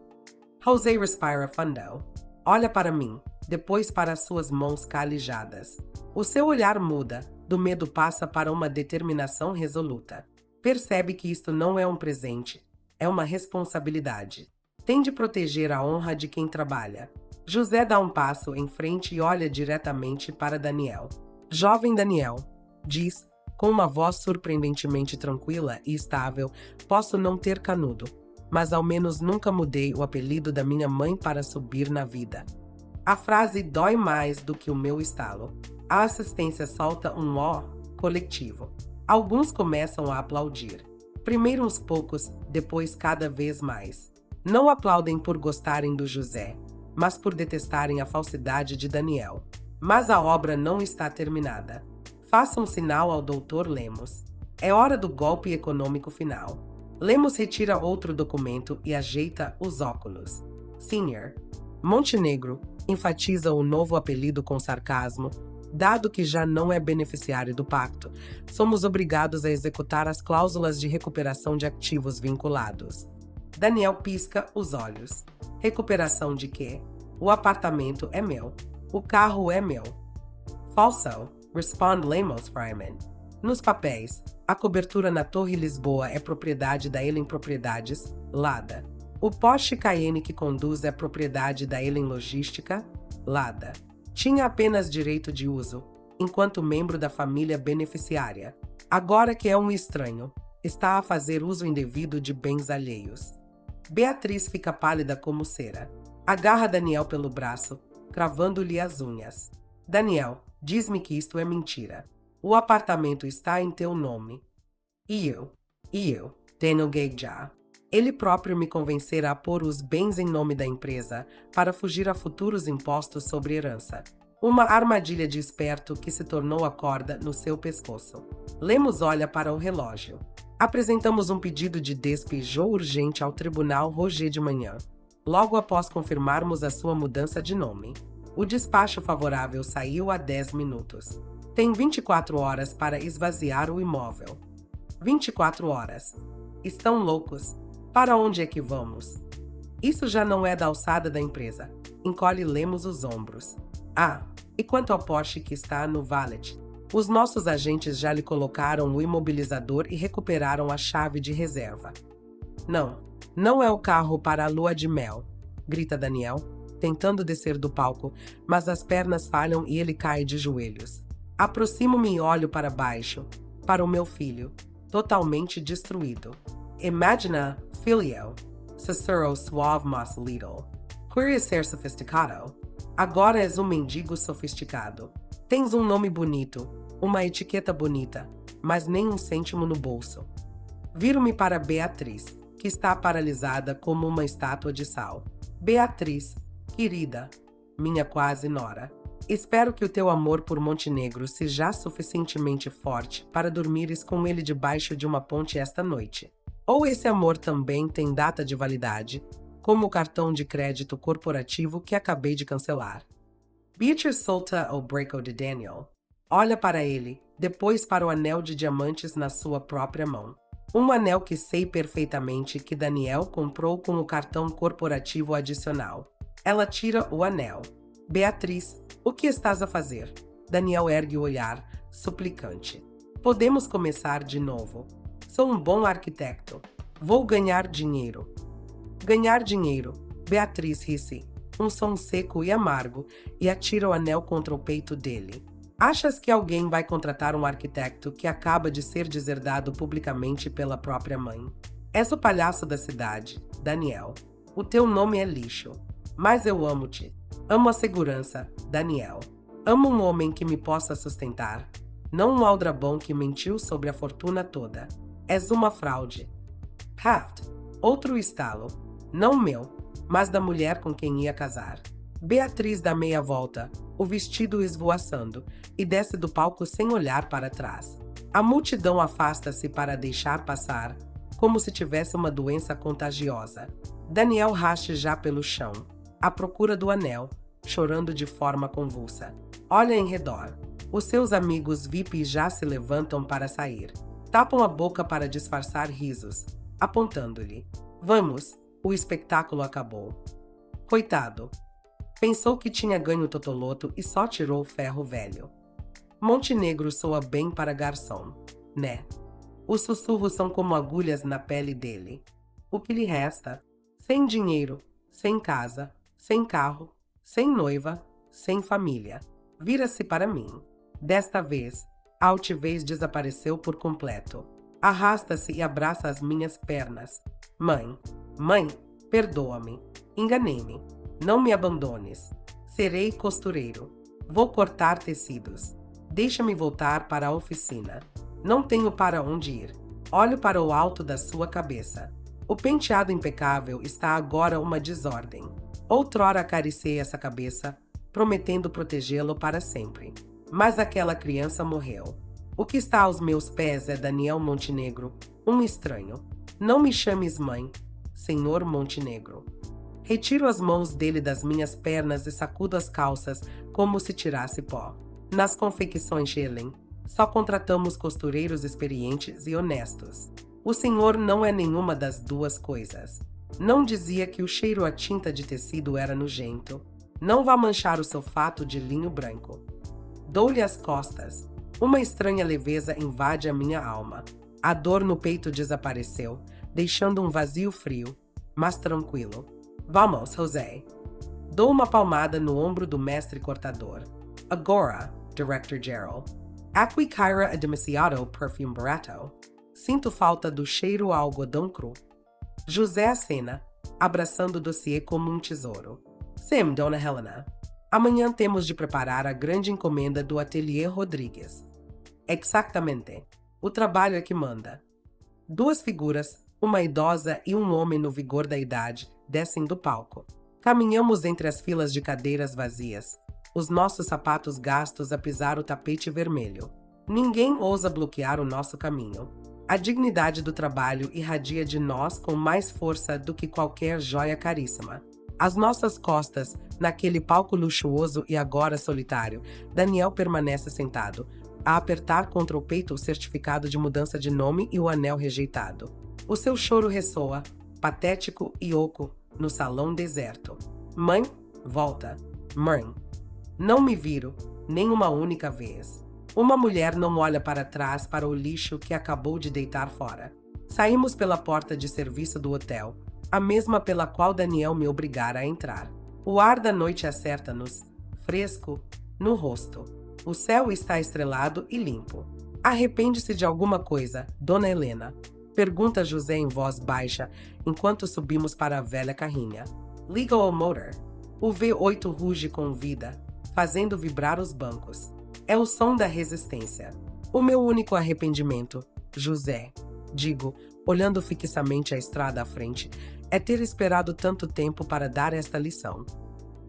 José respira fundo. Olha para mim, depois para suas mãos calijadas. O seu olhar muda, do medo passa para uma determinação resoluta. Percebe que isto não é um presente, é uma responsabilidade. Tem de proteger a honra de quem trabalha. José dá um passo em frente e olha diretamente para Daniel. Jovem Daniel, diz, com uma voz surpreendentemente tranquila e estável, posso não ter canudo, mas ao menos nunca mudei o apelido da minha mãe para subir na vida. A frase dói mais do que o meu estalo. A assistência solta um ó coletivo. Alguns começam a aplaudir. Primeiro uns poucos, depois cada vez mais. Não aplaudem por gostarem do José, mas por detestarem a falsidade de Daniel. Mas a obra não está terminada. Faça um sinal ao Dr. Lemos. É hora do golpe econômico final. Lemos retira outro documento e ajeita os óculos. Senior. Montenegro enfatiza o novo apelido com sarcasmo. Dado que já não é beneficiário do pacto, somos obrigados a executar as cláusulas de recuperação de ativos vinculados. Daniel pisca os olhos. Recuperação de quê? O apartamento é meu. O carro é meu. Falso, responde Lemos Fryman. Nos papéis, a cobertura na Torre Lisboa é propriedade da Ellen Propriedades, Lada. O Porsche Cayenne que conduz é propriedade da Ellen Logística, Lada. Tinha apenas direito de uso, enquanto membro da família beneficiária. Agora que é um estranho, está a fazer uso indevido de bens alheios. Beatriz fica pálida como cera. Agarra Daniel pelo braço, cravando-lhe as unhas. Daniel, diz-me que isto é mentira. O apartamento está em teu nome. E eu, Daniel Gagejá. Ele próprio me convencera a pôr os bens em nome da empresa para fugir a futuros impostos sobre herança. Uma armadilha de esperto que se tornou a corda no seu pescoço. Lemos olha para o relógio. Apresentamos um pedido de despejo urgente ao Tribunal Roger de manhã, logo após confirmarmos a sua mudança de nome. O despacho favorável saiu há 10 minutos. Tem 24 horas para esvaziar o imóvel. 24 horas. Estão loucos? Para onde é que vamos? Isso já não é da alçada da empresa. Encolhe Lemos os ombros. Ah, e quanto ao Porsche que está no valet? Os nossos agentes já lhe colocaram o imobilizador e recuperaram a chave de reserva. Não, não é o carro para a lua de mel, grita Daniel, tentando descer do palco, mas as pernas falham e ele cai de joelhos. Aproximo-me e olho para baixo, para o meu filho, totalmente destruído. Imagina, filho. Cicero suave mas little. Queria ser sofisticado. Agora és um mendigo sofisticado. Tens um nome bonito, uma etiqueta bonita, mas nem um cêntimo no bolso. Viro-me para Beatriz, que está paralisada como uma estátua de sal. Beatriz, querida, minha quase nora, espero que o teu amor por Montenegro seja suficientemente forte para dormires com ele debaixo de uma ponte esta noite. Ou esse amor também tem data de validade, como o cartão de crédito corporativo que acabei de cancelar. Beatriz solta o braço de Daniel. Olha para ele, depois para o anel de diamantes na sua própria mão. Um anel que sei perfeitamente que Daniel comprou com o cartão corporativo adicional. Ela tira o anel. Beatriz, o que estás a fazer? Daniel ergue o olhar, suplicante. Podemos começar de novo. Sou um bom arquiteto. Vou ganhar dinheiro. Ganhar dinheiro. Beatriz ri-se, um som seco e amargo, e atira o anel contra o peito dele. Achas que alguém vai contratar um arquiteto que acaba de ser deserdado publicamente pela própria mãe? És o palhaço da cidade, Daniel. O teu nome é lixo. Mas eu amo-te. Amo a segurança, Daniel. Amo um homem que me possa sustentar. Não um aldrabão que mentiu sobre a fortuna toda. És uma fraude. Haft. Outro estalo. Não meu, mas da mulher com quem ia casar. Beatriz dá meia volta, o vestido esvoaçando, e desce do palco sem olhar para trás. A multidão afasta-se para deixar passar, como se tivesse uma doença contagiosa. Daniel raste já pelo chão, à procura do anel, chorando de forma convulsa. Olha em redor. Os seus amigos VIP já se levantam para sair. Tapam a boca para disfarçar risos, apontando-lhe. Vamos, o espetáculo acabou. Coitado. Pensou que tinha ganho o totoloto e só tirou o ferro velho. Montenegro soa bem para garçom, né? Os sussurros são como agulhas na pele dele. O que lhe resta? Sem dinheiro, sem casa, sem carro, sem noiva, sem família. Vira-se para mim. Desta vez, a altivez desapareceu por completo. Arrasta-se e abraça as minhas pernas. Mãe, perdoa-me. Enganei-me. Não me abandones. Serei costureiro. Vou cortar tecidos. Deixa-me voltar para a oficina. Não tenho para onde ir. Olho para o alto da sua cabeça. O penteado impecável está agora uma desordem. Outrora acariciei essa cabeça, prometendo protegê-lo para sempre. Mas aquela criança morreu. O que está aos meus pés é Daniel Montenegro, um estranho. Não me chames mãe, senhor Montenegro. Retiro as mãos dele das minhas pernas e sacudo as calças como se tirasse pó. Nas confecções Schilling, só contratamos costureiros experientes e honestos. O senhor não é nenhuma das duas coisas. Não dizia que o cheiro a tinta de tecido era nojento. Não vá manchar o seu fato de linho branco. Dou-lhe as costas. Uma estranha leveza invade a minha alma. A dor no peito desapareceu, deixando um vazio frio, mas tranquilo. Vamos, José. Dou uma palmada no ombro do mestre cortador. Agora, Director Gerald. Aqui Kyra demasiado perfume barato. Sinto falta do cheiro a algodão cru. José acena, abraçando o dossiê como um tesouro. Sim, Dona Helena. Amanhã temos de preparar a grande encomenda do Ateliê Rodrigues. Exactamente. O trabalho é que manda. Duas figuras, uma idosa e um homem no vigor da idade, descem do palco. Caminhamos entre as filas de cadeiras vazias, os nossos sapatos gastos a pisar o tapete vermelho. Ninguém ousa bloquear o nosso caminho. A dignidade do trabalho irradia de nós com mais força do que qualquer joia caríssima. Às nossas costas, naquele palco luxuoso e agora solitário, Daniel permanece sentado, a apertar contra o peito o certificado de mudança de nome e o anel rejeitado. O seu choro ressoa, patético e oco, no salão deserto. Mãe, volta. Mãe. Não me viro, nem uma única vez. Uma mulher não olha para trás para o lixo que acabou de deitar fora. Saímos pela porta de serviço do hotel, a mesma pela qual Daniel me obrigara a entrar. O ar da noite acerta-nos, fresco, no rosto. O céu está estrelado e limpo. Arrepende-se de alguma coisa, Dona Helena? Pergunta José em voz baixa, enquanto subimos para a velha carrinha. Liga ao motor. O V8 ruge com vida, fazendo vibrar os bancos. É o som da resistência. O meu único arrependimento, José, digo, olhando fixamente a estrada à frente, é ter esperado tanto tempo para dar esta lição.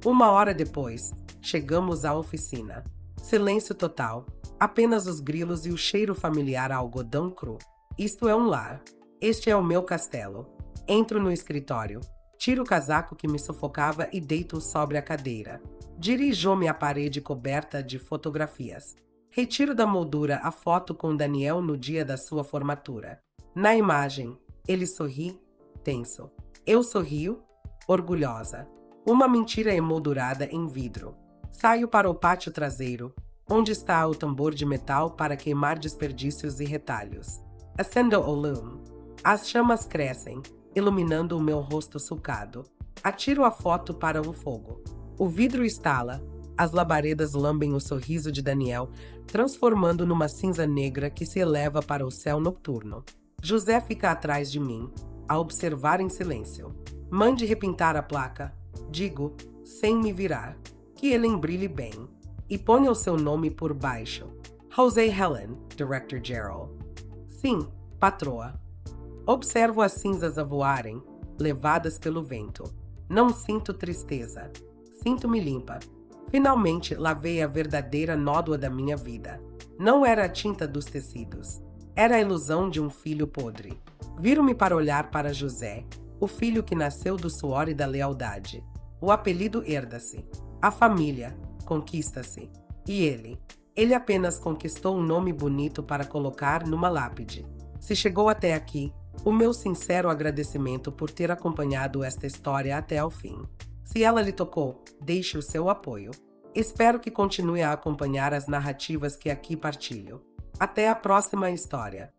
1 hora depois, chegamos à oficina. Silêncio total, apenas os grilos e o cheiro familiar a algodão cru. Isto é um lar. Este é o meu castelo. Entro no escritório, tiro o casaco que me sufocava e deito-o sobre a cadeira. Dirijo-me à parede coberta de fotografias. Retiro da moldura a foto com Daniel no dia da sua formatura. Na imagem, ele sorri, tenso. Eu sorrio, orgulhosa. Uma mentira emoldurada em vidro. Saio para o pátio traseiro, onde está o tambor de metal para queimar desperdícios e retalhos. Acendo o lume. As chamas crescem, iluminando o meu rosto sulcado. Atiro a foto para o fogo. O vidro estala, as labaredas lambem o sorriso de Daniel, transformando numa cinza negra que se eleva para o céu nocturno. José fica atrás de mim, a observar em silêncio. Mande repintar a placa, digo, sem me virar, que ele embrilhe bem, e ponha o seu nome por baixo. José Helen, Director Gerald. Sim, patroa. Observo as cinzas a voarem, levadas pelo vento. Não sinto tristeza. Sinto-me limpa. Finalmente lavei a verdadeira nódoa da minha vida. Não era a tinta dos tecidos. Era a ilusão de um filho podre. Viro-me para olhar para José, o filho que nasceu do suor e da lealdade. O apelido herda-se. A família conquista-se. E ele apenas conquistou um nome bonito para colocar numa lápide. Se chegou até aqui, o meu sincero agradecimento por ter acompanhado esta história até ao fim. Se ela lhe tocou, deixe o seu apoio. Espero que continue a acompanhar as narrativas que aqui partilho. Até a próxima história.